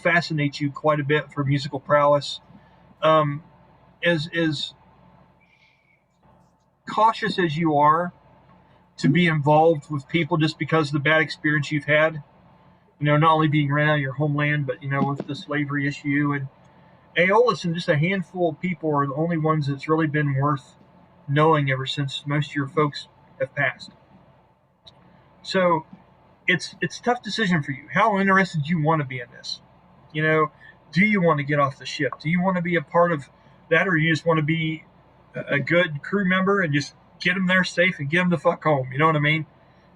fascinates you quite a bit for musical prowess. As cautious as you are to be involved with people just because of the bad experience you've had, not only being ran out of your homeland, but, with the slavery issue. And Aeolus and just a handful of people are the only ones that's really been worth knowing ever since most of your folks have passed. So it's a tough decision for you. How interested do you want to be in this? Do you want to get off the ship? Do you want to be a part of that, or you just want to be a good crew member and just get them there safe and get them the fuck home? You know what I mean?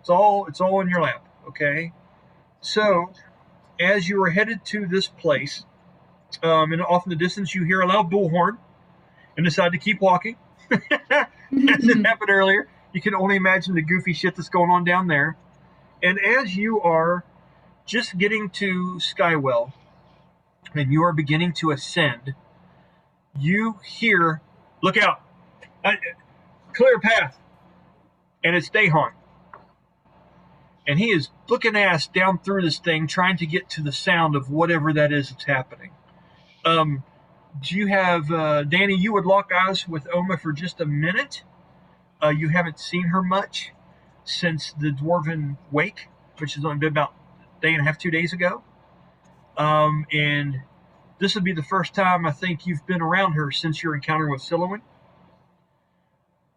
It's all in your lap, okay? So, as you are headed to this place, and off in the distance you hear a loud bullhorn and decide to keep walking. As it happened earlier, you can only imagine the goofy shit that's going on down there. And as you are just getting to Skywell, and you are beginning to ascend, you hear, look out, clear path. And it's Dayhon. And he is looking ass down through this thing, trying to get to the sound of whatever that is that's happening. Do you have, Danny, you would lock eyes with Oma for just a minute. You haven't seen her much since the Dwarven Wake, which has only been about a day and a half, 2 days ago. And this would be the first time I think you've been around her since your encounter with Sylowen.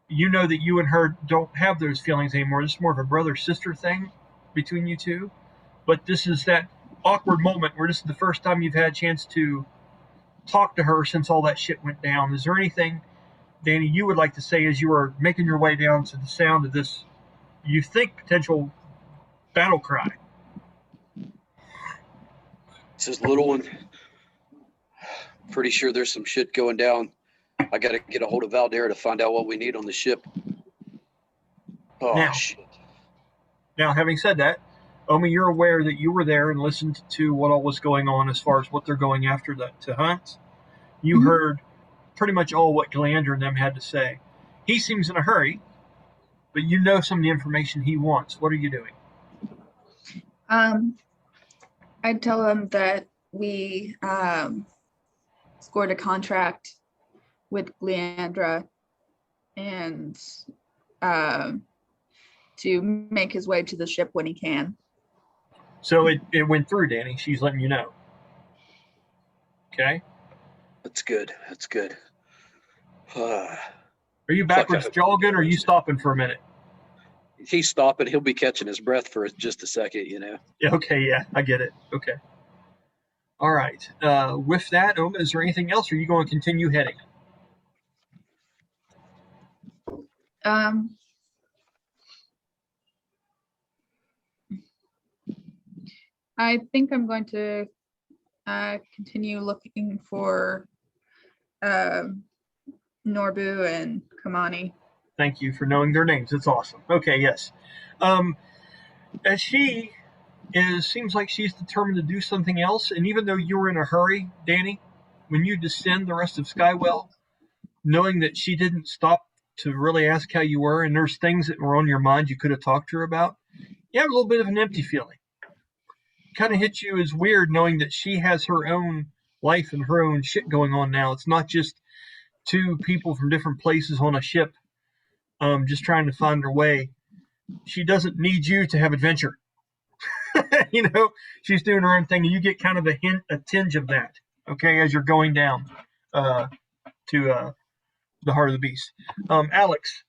You know that you and her don't have those feelings anymore. This is more of a brother-sister thing between you two. But this is that awkward moment where this is the first time you've had a chance to talk to her since all that shit went down. Is there anything, Danny, you would like to say as you are making your way down to the sound of this, you think, potential battle cry? It's this little one. Pretty sure there's some shit going down. I got to get a hold of Valdera to find out what we need on the ship. Oh, shit. Now, having said that, Oma, you're aware that you were there and listened to what all was going on as far as what they're going after to hunt. You heard pretty much all what Galander and them had to say. He seems in a hurry, but you know some of the information he wants. What are you doing? I'd tell him that we scored a contract with Leandra and to make his way to the ship when he can. So it went through, Danny. She's letting you know. Okay? That's good. That's good. Are you backwards jogging, or are you stopping for a minute? He's stopping. He'll be catching his breath for just a second, Yeah, okay, yeah, I get it. Okay. All right. With that, Oma, is there anything else, or are you going to continue heading? I think I'm going to continue looking for Norbu and Kamani. Thank you for knowing their names. It's awesome. Okay, yes. As she seems like she's determined to do something else, and even though you were in a hurry, Danny, when you descend the rest of Skywell, knowing that she didn't stop to really ask how you were, and there's things that were on your mind you could have talked to her about, you have a little bit of an empty feeling. Kind of hits you as weird knowing that she has her own life and her own shit going on now. It's not just two people from different places on a ship, just trying to find her way. She doesn't need you to have adventure. You know, she's doing her own thing, and you get kind of a tinge of that, okay, as you're going down to the heart of the beast. Alex,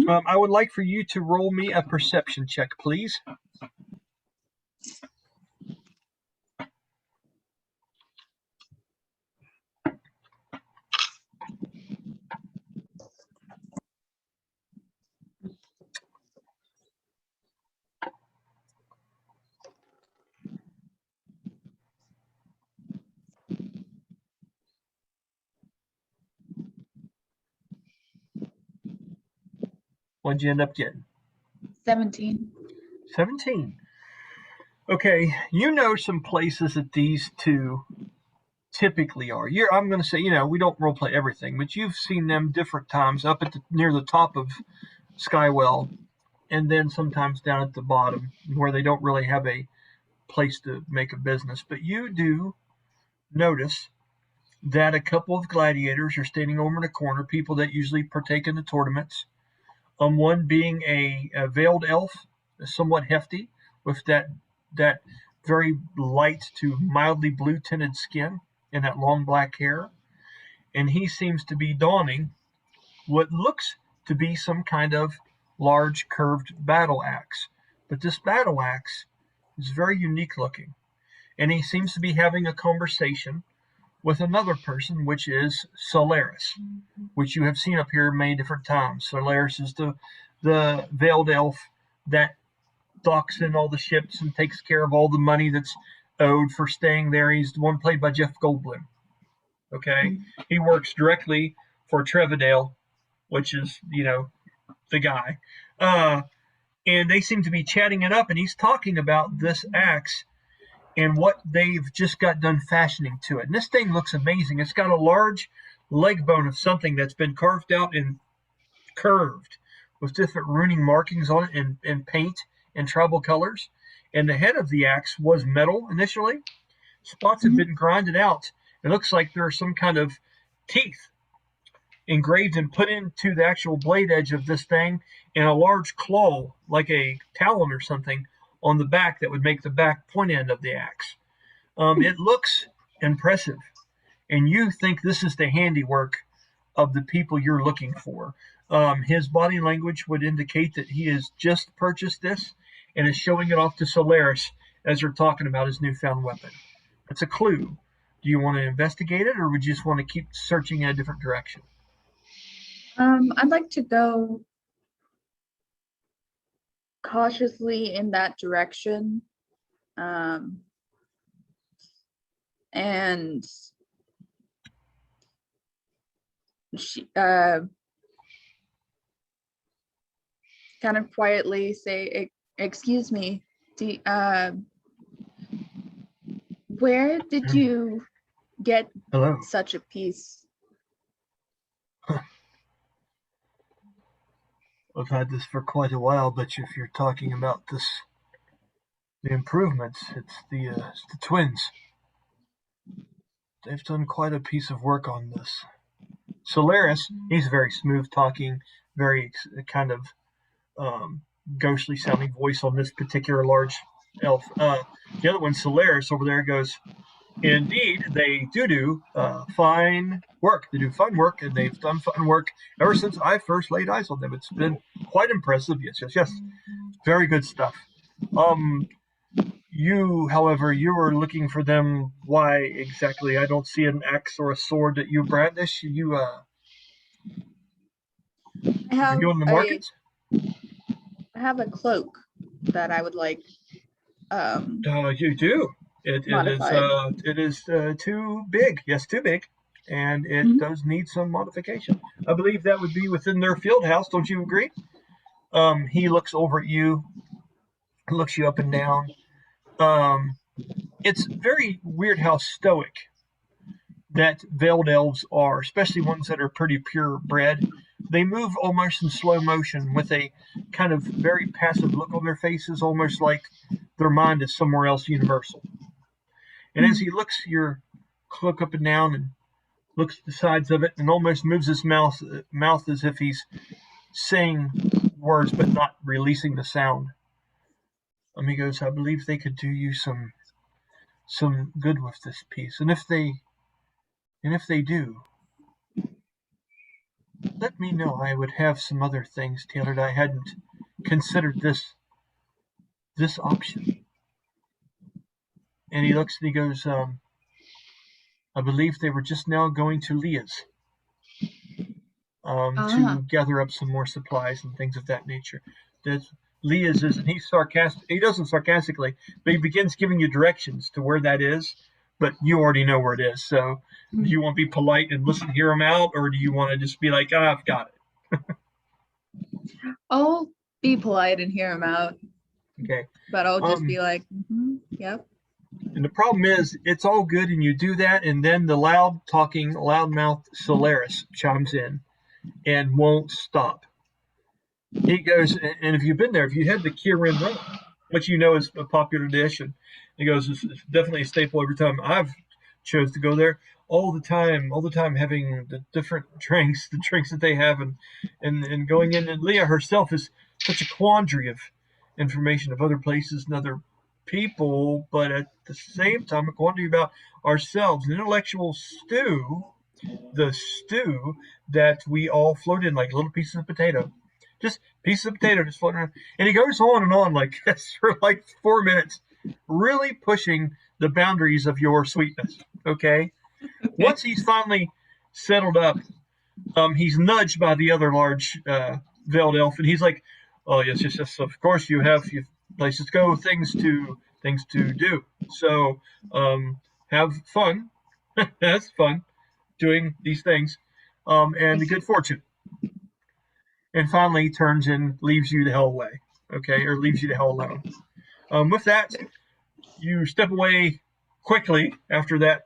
I would like for you to roll me a perception check, please. What'd you end up getting? 17. 17. Okay, you know some places that these two typically are. I'm going to say, we don't role play everything, but you've seen them different times up at near the top of Skywell, and then sometimes down at the bottom where they don't really have a place to make a business. But you do notice that a couple of gladiators are standing over in a corner, people that usually partake in the tournaments. One being a veiled elf, somewhat hefty, with that very light to mildly blue tinted skin and that long black hair. And he seems to be donning what looks to be some kind of large curved battle axe. But this battle axe is very unique looking. And he seems to be having a conversation with another person, which is Solaris, which you have seen up here many different times. Solaris is the veiled elf that docks in all the ships and takes care of all the money that's owed for staying there. He's the one played by Jeff Goldblum. Okay? He works directly for Trevedale, which is, the guy. And they seem to be chatting it up, and he's talking about this axe and what they've just got done fashioning to it. And this thing looks amazing. It's got a large leg bone of something that's been carved out and curved with different runing markings on it and paint and tribal colors. And the head of the axe was metal initially. Spots have been grinded out. It looks like there are some kind of teeth engraved and put into the actual blade edge of this thing, and a large claw, like a talon or something, on the back that would make the back point end of the axe. It looks impressive, and you think this is the handiwork of the people you're looking for. His body language would indicate that he has just purchased this and is showing it off to Solaris as they're talking about his newfound weapon. It's a clue. Do you want to investigate it, or would you just want to keep searching in a different direction? I'd like to go cautiously in that direction, and she kind of quietly say, "Excuse me, where did you get such a piece?" I've had this for quite a while, but if you're talking about the improvements, it's the twins. They've done quite a piece of work on this. Solaris, he's very smooth talking, very kind of ghostly sounding voice on this particular large elf. The other one, Solaris, over there goes, "Indeed, they do fine work. They do fun work, and they've done fun work ever since I first laid eyes on them. It's been quite impressive. Yes. Very good stuff. However, you were looking for them. Why exactly? I don't see an axe or a sword that you brandish. You are you on the market? I have a cloak that I would like. You do. It is too big. Yes, too big, and it does need some modification. I believe that would be within their field house. Don't you agree? He looks over at you, looks you up and down. It's very weird how stoic that veiled elves are, especially ones that are pretty purebred. They move almost in slow motion with a kind of very passive look on their faces, almost like their mind is somewhere else universal. And as he looks your cloak up and down and looks at the sides of it, and almost moves his mouth as if he's saying words but not releasing the sound. He goes, I believe they could do you some good with this piece. And if they do, let me know. I would have some other things tailored. I hadn't considered this option. And he looks and he goes, I believe they were just now going to Leah's to gather up some more supplies and things of that nature. Leah's is, and he's sarcastic. He doesn't sarcastically, but he begins giving you directions to where that is. But you already know where it is. So, do you want to be polite and listen, hear him out, or do you want to just be like, I've got it? I'll be polite and hear him out, Okay. but I'll just be like, yep. And the problem is, it's all good, and you do that, and then the loudmouth Solaris chimes in and won't stop. He goes, and if you've been there, if you had the Kirin Run, which you know is a popular dish, and he goes, it's definitely a staple every time I've chose to go there. All the time having the different drinks, the drinks that they have, and going in. And Leah herself is such a quandary of information of other places and other people, but at the same time, a quandary about ourselves, an intellectual stew, the stew that we all float in like little pieces of potato. Just pieces of potato just floating around. And he goes on like this for like 4 minutes, really pushing the boundaries of your sweetness. Okay? Once he's finally settled up, he's nudged by the other large veiled elf, and he's like, oh, yes, of course you have places to go, things to do. So have fun. That's fun, doing these things, and good fortune. And finally he turns and leaves you the hell away, okay, or leaves you the hell alone. With that, you step away quickly after that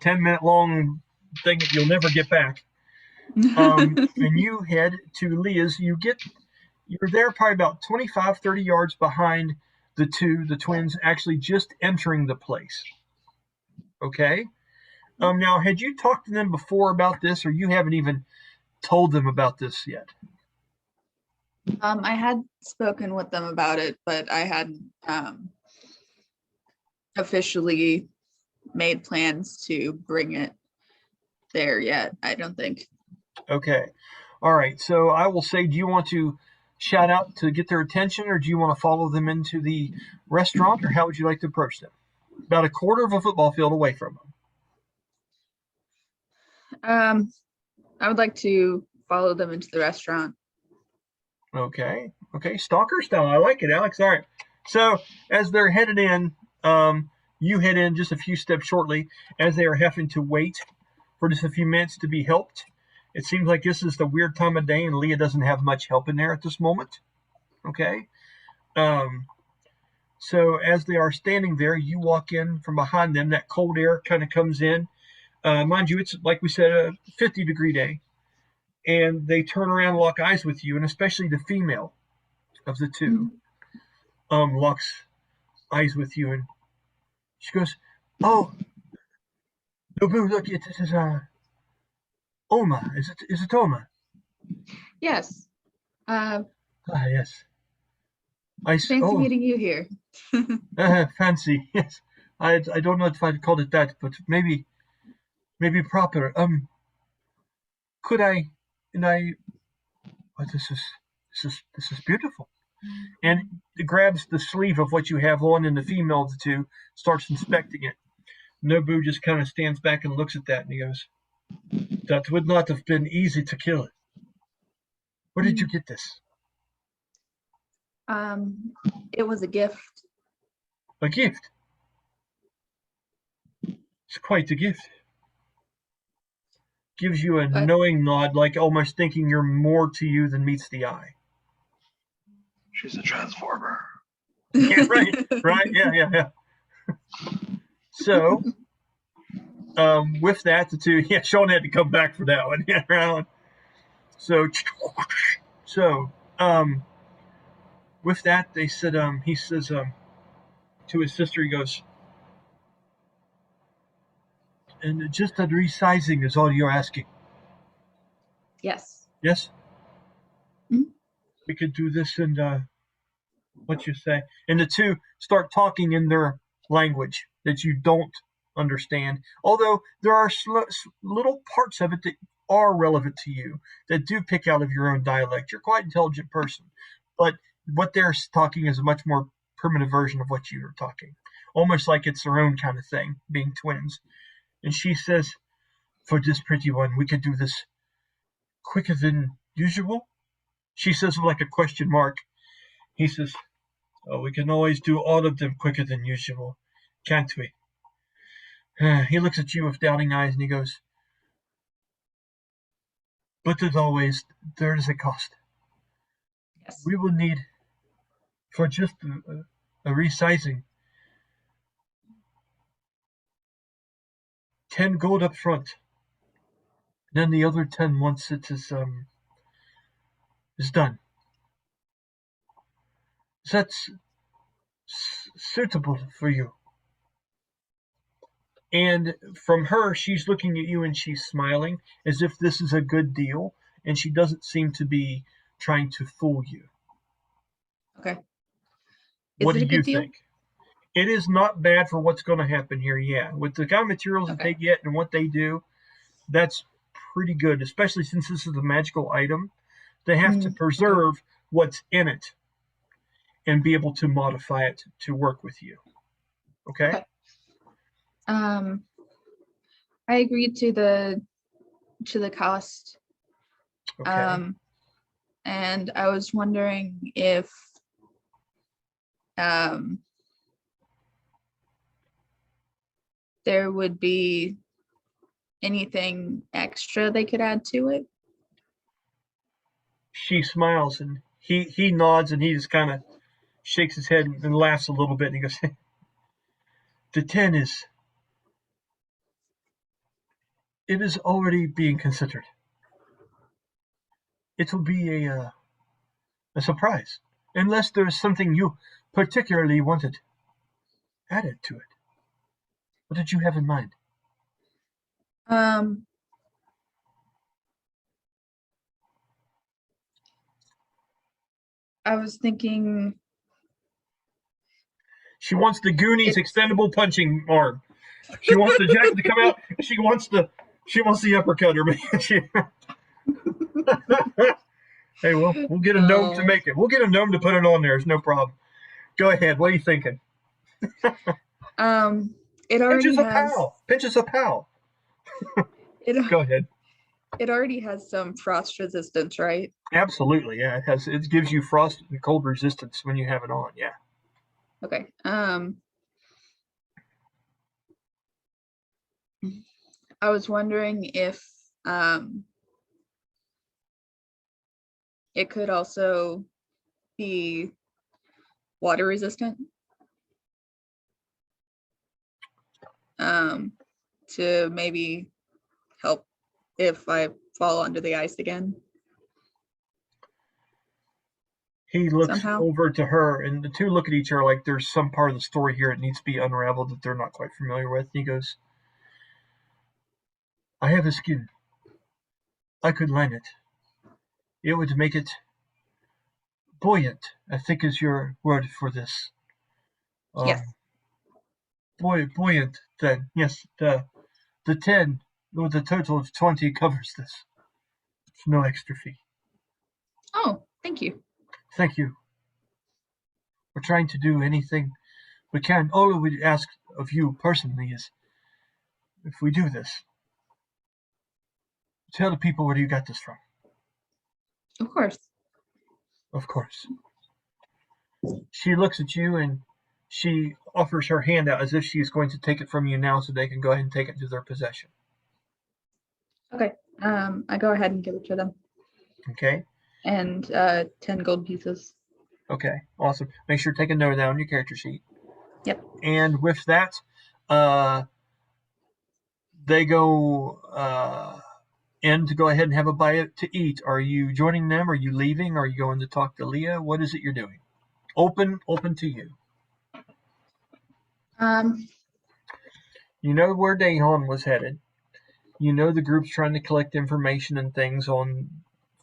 10-minute long thing that you'll never get back. And you head to Leah's. You're there probably about 25, 30 yards behind the twins actually just entering the place. Okay? Now, had you talked to them before about this, or you haven't even told them about this yet? I had spoken with them about it, but I hadn't officially made plans to bring it there yet, I don't think. Okay. All right. So I will say, do you want to shout out to get their attention, or do you want to follow them into the restaurant, or how would you like to approach them? About a quarter of a football field away from them. I would like to follow them into the restaurant. Okay. Stalker style. I like it, Alex. All right. So as they're headed in, you head in just a few steps shortly as they are having to wait for just a few minutes to be helped. It seems like this is the weird time of day, and Leah doesn't have much help in there at this moment. Okay. So as they are standing there, you walk in from behind them. That cold air kind of comes in. Mind you, it's like we said, a 50-degree day. And they turn around and lock eyes with you, and especially the female of the two locks eyes with you, and she goes, "Oh, Nobu, look, this is Oma. Is it Oma?" Yes. Yes. Fancy meeting you here. Fancy. Yes. I don't know if I'd call it that, but maybe proper. Could I? And oh, this is beautiful. And it grabs the sleeve of what you have on, and the female of the two starts inspecting it. Nobu just kind of stands back and looks at that, and he goes, "That would not have been easy to kill it. Where did you get this?" It was a gift. A gift? It's quite a gift. Gives you a knowing nod, like almost thinking you're more to you than meets the eye. She's a transformer. Yeah, right, yeah. So, with that, the two, Sean had to come back for that one. Yeah, right. So, with that, they said, he says to his sister, he goes, And just a resizing is all you're asking. Yes. Yes? Mhm. We could do this in, what you say? And the two start talking in their language that you don't understand. Although there are little parts of it that are relevant to you, that do pick out of your own dialect. You're quite an intelligent person. But what they're talking is a much more primitive version of what you're talking. Almost like it's their own kind of thing, being twins. And she says, for this pretty one, we could do this quicker than usual. She says it like a question mark. He says, oh, we can always do all of them quicker than usual, can't we? He looks at you with doubting eyes and he goes, but as always, there is a cost. Yes. We will need, for just a resizing, 10 gold up front. Then the other 10 once it is done. That's suitable for you. And from her, she's looking at you and she's smiling as if this is a good deal, and she doesn't seem to be trying to fool you. Okay. What Is do it a you good deal? think? It is not bad for what's going to happen here, yeah. With the kind of materials that they get and what they do, that's pretty good, especially since this is a magical item. They have to preserve what's in it and be able to modify it to work with you. Okay? I agreed to the cost. Okay. And I was wondering if there would be anything extra they could add to it. She smiles and he nods and he just kind of shakes his head and laughs a little bit and he goes, the 10 is, it is already being considered. It will be a surprise, unless there is something you particularly wanted added to it. What did you have in mind? I was thinking. She wants the Goonies extendable punching arm. She wants the jacket to come out. She wants the uppercutter. Hey, we'll get a gnome to make it. We'll get a gnome to put it on there. It's no problem. Go ahead. What are you thinking? It already has. Pinches a pal. Go ahead. It already has some frost resistance, right? Absolutely, yeah. It has. It gives you frost and cold resistance when you have it on. Yeah. Okay. I was wondering if it could also be water resistant. To maybe help if I fall under the ice again. He looks somehow over to her, and the two look at each other like there's some part of the story here that needs to be unraveled that they're not quite familiar with. And he goes, I have a skin. I could line it. It would make it buoyant, I think is your word for this. Yes. Buoyant, then. Yes, the 10, or the total of 20 covers this. It's no extra fee. Oh, thank you. Thank you. We're trying to do anything we can. All we ask of you personally is, if we do this, tell the people where you got this from. Of course. Of course. She looks at you and she offers her hand out as if she's going to take it from you now so they can go ahead and take it to their possession. Okay. I go ahead and give it to them. Okay. And 10 gold pieces. Okay, awesome. Make sure to take a note of that on your character sheet. Yep. And with that, they go in to go ahead and have a bite to eat. Are you joining them? Are you leaving? Are you going to talk to Leah? What is it you're doing? Open to you. You know where Dayhon was headed. You know the group's trying to collect information and things on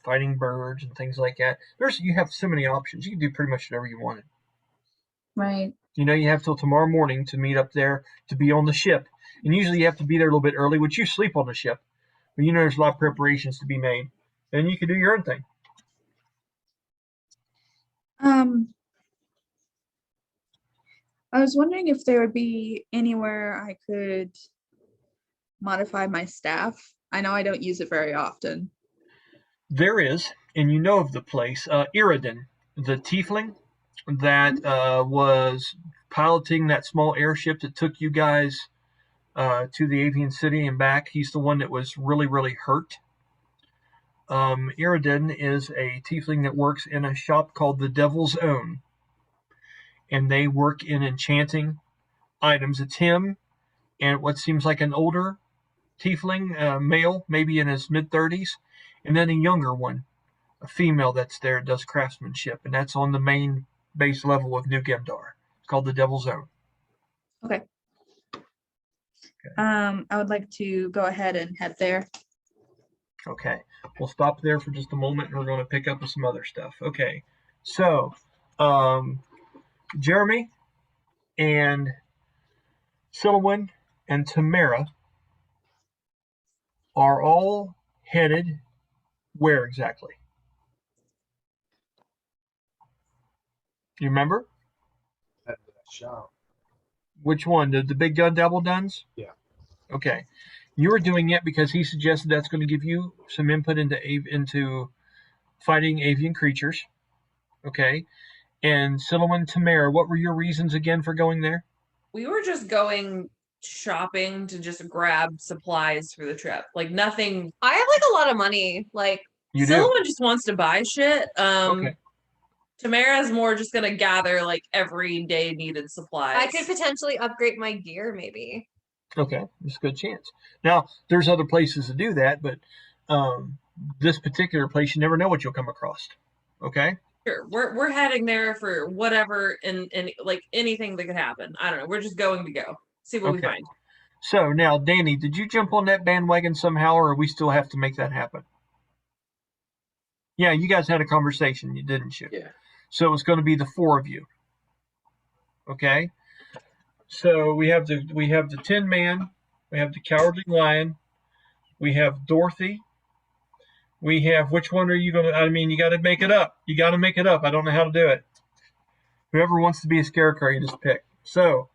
fighting birds and things like that. You have so many options. You can do pretty much whatever you wanted. Right. You know you have till tomorrow morning to meet up there to be on the ship. And usually you have to be there a little bit early, which you sleep on the ship. But you know there's a lot of preparations to be made. And you can do your own thing. I was wondering if there would be anywhere I could modify my staff. I know I don't use it very often. There is, and you know of the place, Illidan, the tiefling that was piloting that small airship that took you guys to the avian city and back. He's the one that was really, really hurt. Illidan is a tiefling that works in a shop called the Devil's Own, and they work in enchanting items. It's him and what seems like an older tiefling, male, maybe in his mid-30s, and then a younger one, a female that's there, does craftsmanship, and that's on the main base level of New Gemdar. It's called the Devil's Own. Okay. I would like to go ahead and head there. Okay, we'll stop there for just a moment, and we're going to pick up with some other stuff. Okay, so Jeremy and Sylowen and Tamyra are all headed where exactly? You remember? At the shop. Which one? The big gun Dable'duns? Yeah. Okay. You were doing it because he suggested that's going to give you some input into fighting avian creatures. Okay. And Sylowen, Tamyra, what were your reasons again for going there? We were just going shopping to just grab supplies for the trip. Like nothing. I have like a lot of money. Like You do? Sylowen just wants to buy shit. Okay. Tamara's more just gonna gather like everyday needed supplies. I could potentially upgrade my gear, maybe. Okay, there's a good chance. Now, there's other places to do that, but this particular place, you never know what you'll come across. Okay? Sure. We're heading there for whatever and like anything that could happen. I don't know. We're just going to go. See what we Okay. find. So now, Danny, did you jump on that bandwagon somehow, or we still have to make that happen? Yeah, you guys had a conversation, didn't you? Yeah. So it's going to be the four of you. Okay? So we have the Tin Man, we have the Cowardly Lion, we have Dorothy, we have, which one are you going to, I mean, you got to make it up. You got to make it up. I don't know how to do it. Whoever wants to be a scarecrow, you just pick. So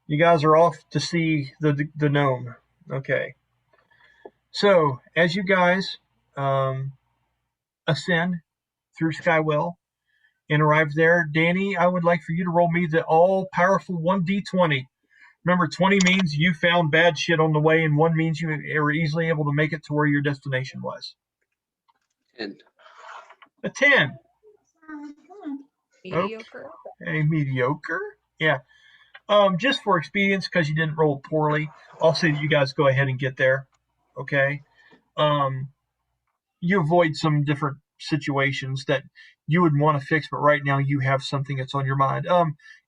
you guys are off to see the gnome. Okay. So as you guys ascend through Skywell and arrive there, Danny, I would like for you to roll me the all-powerful 1d20. Remember, 20 means you found bad shit on the way, and 1 means you were easily able to make it to where your destination was. 10. A 10. Mediocre. A mediocre. Yeah. Just for expedience, because you didn't roll poorly, I'll say that you guys go ahead and get there. Okay. You avoid some different situations that you would want to fix, but right now you have something that's on your mind.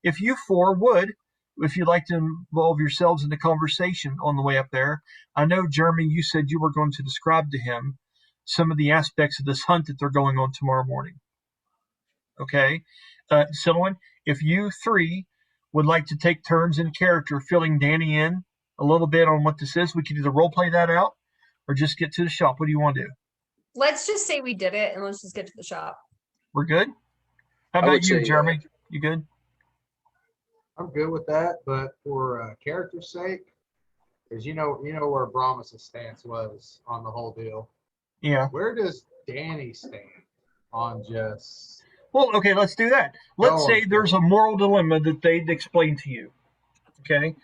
If you four would, if you'd like to involve yourselves in the conversation on the way up there, I know, Jeremy, you said you were going to describe to him some of the aspects of this hunt that they're going on tomorrow morning. Okay. Sylowen, if you three would like to take turns in character filling Danny in a little bit on what this is, we could either role play that out or just get to the shop. What do you want to do? Let's just say we did it and let's just get to the shop. We're good? How I would about you, say, Jeremy? You good? I'm good with that, but for character's sake, because you know where Brahmas' stance was on the whole deal. Yeah. Where does Danny stand on just? Well, okay, let's do that. Let's Oh, say okay. there's a moral dilemma that they'd explain to you. Okay?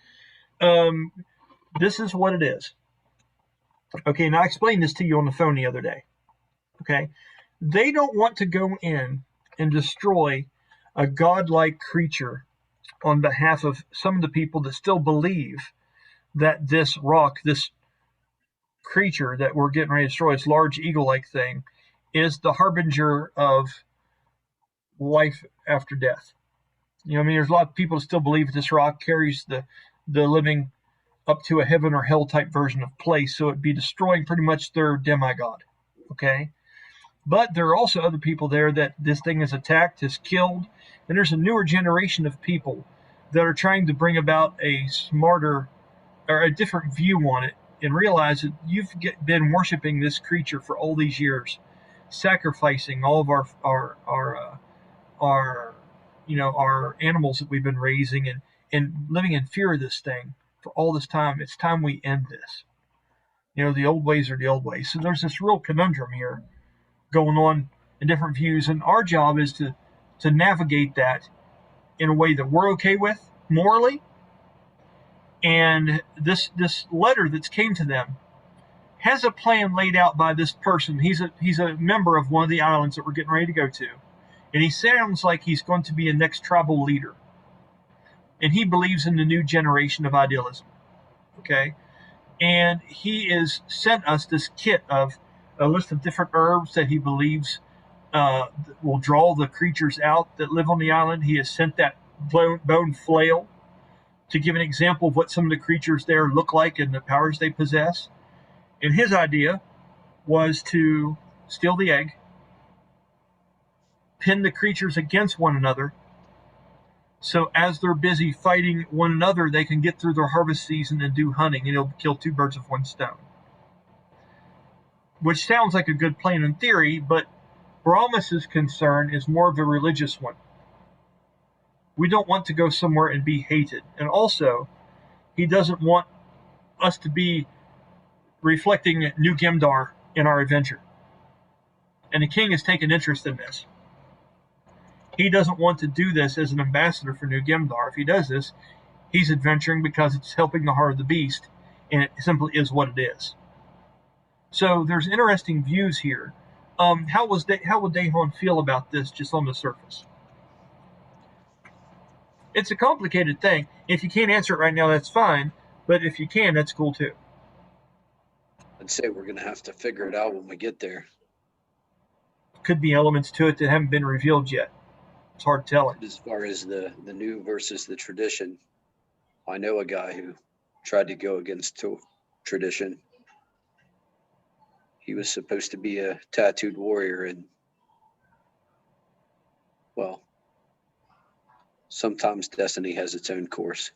This is what it is. Okay, now I explained this to you on the phone the other day. Okay? They don't want to go in and destroy a godlike creature on behalf of some of the people that still believe that this rock, this creature that we're getting ready to destroy, this large eagle-like thing, is the harbinger of life after death. You know what I mean? There's a lot of people that still believe that this rock carries the living up to a heaven or hell type version of place. So it'd be destroying pretty much their demigod. Okay. But there are also other people there that this thing has attacked, has killed. And there's a newer generation of people that are trying to bring about a smarter or a different view on it and realize that you've been worshiping this creature for all these years, sacrificing all of our animals that we've been raising and living in fear of this thing for all this time. It's time we end this. The old ways are the old ways. So there's this real conundrum here going on in different views, and our job is to navigate that in a way that we're okay with morally. And this letter that's came to them has a plan laid out by this person. He's a member of one of the islands that we're getting ready to go to, and he sounds like he's going to be a next tribal leader, and he believes in the new generation of idealism. Okay, and he has sent us this kit of a list of different herbs that he believes will draw the creatures out that live on the island. He has sent that bone flail to give an example of what some of the creatures there look like and the powers they possess. And his idea was to steal the egg, pin the creatures against one another, so as they're busy fighting one another, they can get through their harvest season and do hunting, and it'll kill two birds with one stone. Which sounds like a good plan in theory, but Brahmas's concern is more of a religious one. We don't want to go somewhere and be hated. And also, he doesn't want us to be reflecting New Gemdar in our adventure. And the king has taken interest in this. He doesn't want to do this as an ambassador for New Gemdar. If he does this, he's adventuring because it's helping the heart of the beast, and it simply is what it is. So there's interesting views here. How would Dayhon feel about this just on the surface? It's a complicated thing. If you can't answer it right now, that's fine. But if you can, that's cool too. I'd say we're going to have to figure it out when we get there. Could be elements to it that haven't been revealed yet. It's hard to tell. As far as the new versus the tradition, I know a guy who tried to go against tradition. He was supposed to be a tattooed warrior, and, well, sometimes destiny has its own course.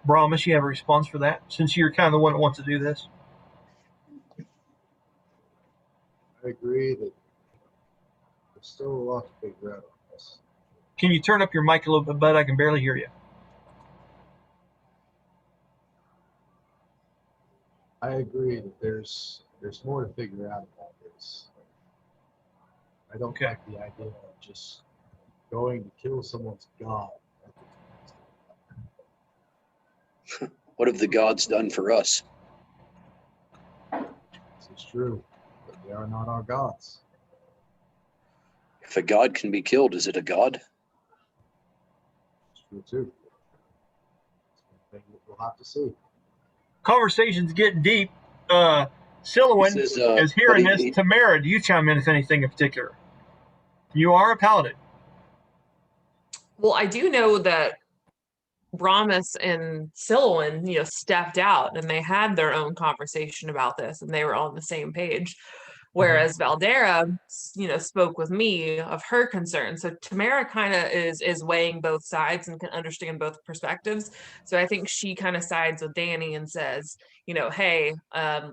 Brahmas, you have a response for that, since you're kind of the one that wants to do this? I agree that there's still a lot to figure out on this. Can you turn up your mic a little bit, bud? I can barely hear you. I agree that there's more to figure out about this. I don't like the idea of just going to kill someone's god. What have the gods done for us? This is true, but they are not our gods. If a god can be killed, is it a god? It's true too. It's one thing that we'll have to see. Conversation's getting deep. Sylowen is hearing this. Tamyra, do you chime in if anything in particular? You are a paladin. Well, I do know that Brahmas and Sylowen, stepped out and they had their own conversation about this and they were on the same page. Whereas Valdera, spoke with me of her concerns. So Tamyra kind of is weighing both sides and can understand both perspectives. So I think she kind of sides with Danny and says, hey,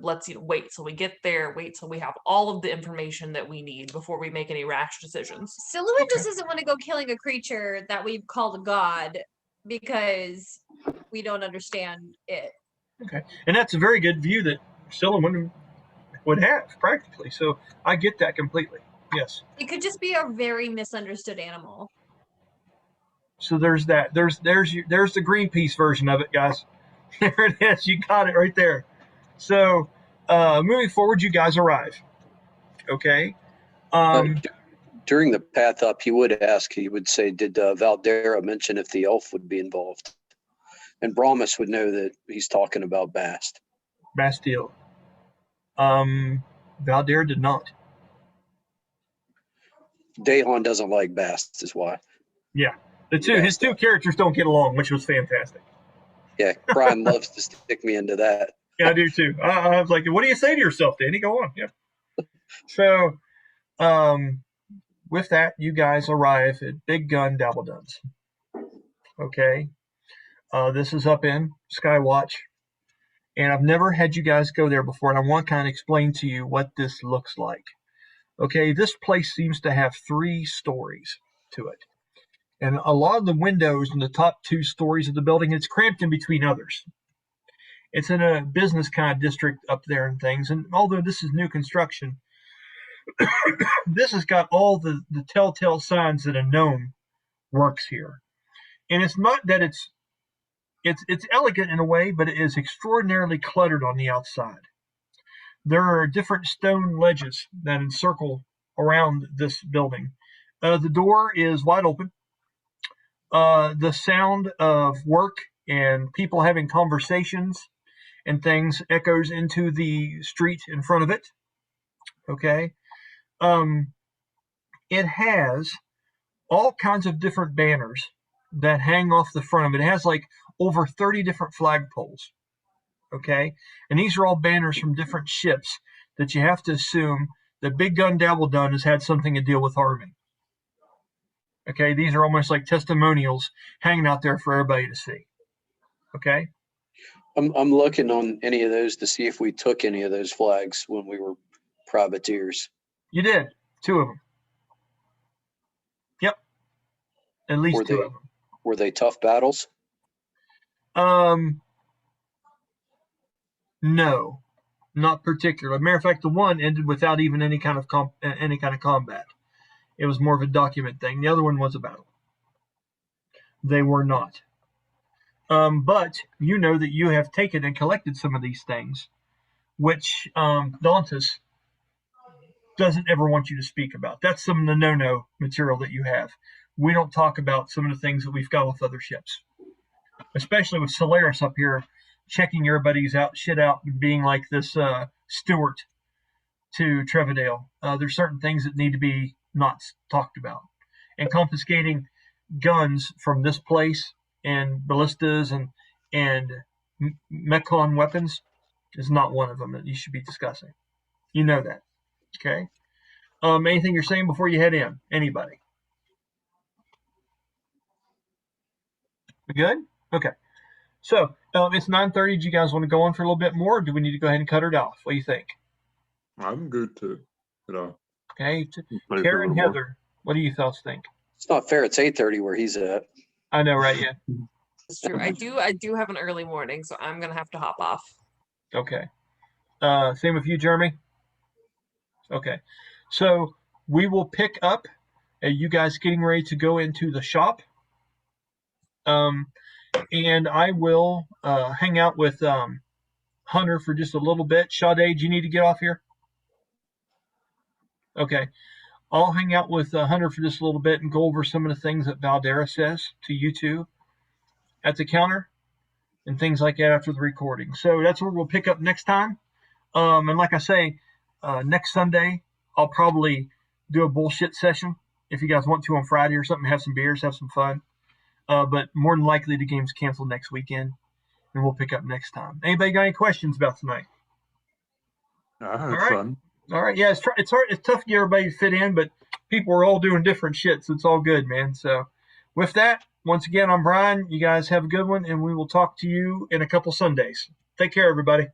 let's wait till we get there, wait till we have all of the information that we need before we make any rash decisions. Sylowen just doesn't want to go killing a creature that we've called a god because we don't understand it. Okay, and that's a very good view that Sylowen would have practically. So I get that completely. Yes. It could just be a very misunderstood animal. So there's that. There's the Greenpeace version of it, guys. There it is. You got it right there. So moving forward, you guys arrive. Okay. During the path up, he would say, did Valdera mention if the elf would be involved? And Brahmas would know that he's talking about Bast. Bastille. Valdera did not. Dayhon doesn't like Bast, is why. Yeah. His two characters don't get along, which was fantastic. Yeah, Brian loves to stick me into that. Yeah, I do too. I was like, what do you say to yourself, Danny? Go on. Yeah. So, with that, you guys arrive at Big Gun Dable'dun's. Okay. This is up in Skywatch. And I've never had you guys go there before, and I want to kind of explain to you what this looks like. Okay, this place seems to have 3 stories to it. And a lot of the windows in the top 2 stories of the building, it's cramped in between others. It's in a business kind of district up there and things. And although this is new construction, this has got all the telltale signs that a gnome works here. And it's not that it's elegant in a way, but it is extraordinarily cluttered on the outside. There are different stone ledges that encircle around this building. The door is wide open. The sound of work and people having conversations and things echoes into the street in front of it. Okay. It has all kinds of different banners that hang off the front of it. It has like over 30 different flagpoles. Okay. And these are all banners from different ships that you have to assume that Big Gun Dable'dun has had something to deal with harming. Okay. These are almost like testimonials hanging out there for everybody to see. Okay. I'm looking on any of those to see if we took any of those flags when we were privateers. You did. 2 of them. Yep. At least 2 of them. Were they tough battles? No, not particularly. Matter of fact, the one ended without even any kind of combat. It was more of a document thing. The other one was a battle. They were not. But you know that you have taken and collected some of these things, which Dantas doesn't ever want you to speak about. That's some of the no-no material that you have. We don't talk about some of the things that we've got with other ships, especially with Solaris up here checking everybody's shit out and being like this steward to Trevedale. There's certain things that need to be not talked about. And confiscating guns from this place and ballistas and Mechon weapons is not one of them that you should be discussing. You know that. Okay. Anything you're saying before you head in? Anybody? We good? Okay. So it's 9:30. Do you guys want to go on for a little bit more, or do we need to go ahead and cut it off? What do you think? I'm good to, Okay. Karen and Heather, what do you fellas think? It's not fair. It's 8:30 where he's at. I know, right? Yeah. It's true. I do have an early morning, so I'm gonna have to hop off. Okay. Same with you, Jeremy? Okay. So we will pick up you guys getting ready to go into the shop. And I will hang out with Hunter for just a little bit. Sha-dae, do you need to get off here? Okay. I'll hang out with Hunter for just a little bit and go over some of the things that Valdera says to you two at the counter and things like that after the recording. So that's where we'll pick up next time. And like I say, next Sunday, I'll probably do a bullshit session if you guys want to on Friday or something, have some beers, have some fun. But more than likely the game's canceled next weekend, and we'll pick up next time. Anybody got any questions about tonight? All right. Fun. All right, yeah, it's hard, it's tough to get everybody to fit in, but people are all doing different shit, so it's all good, man. So with that, once again, I'm Brian. You guys have a good one, and we will talk to you in a couple Sundays. Take care, everybody.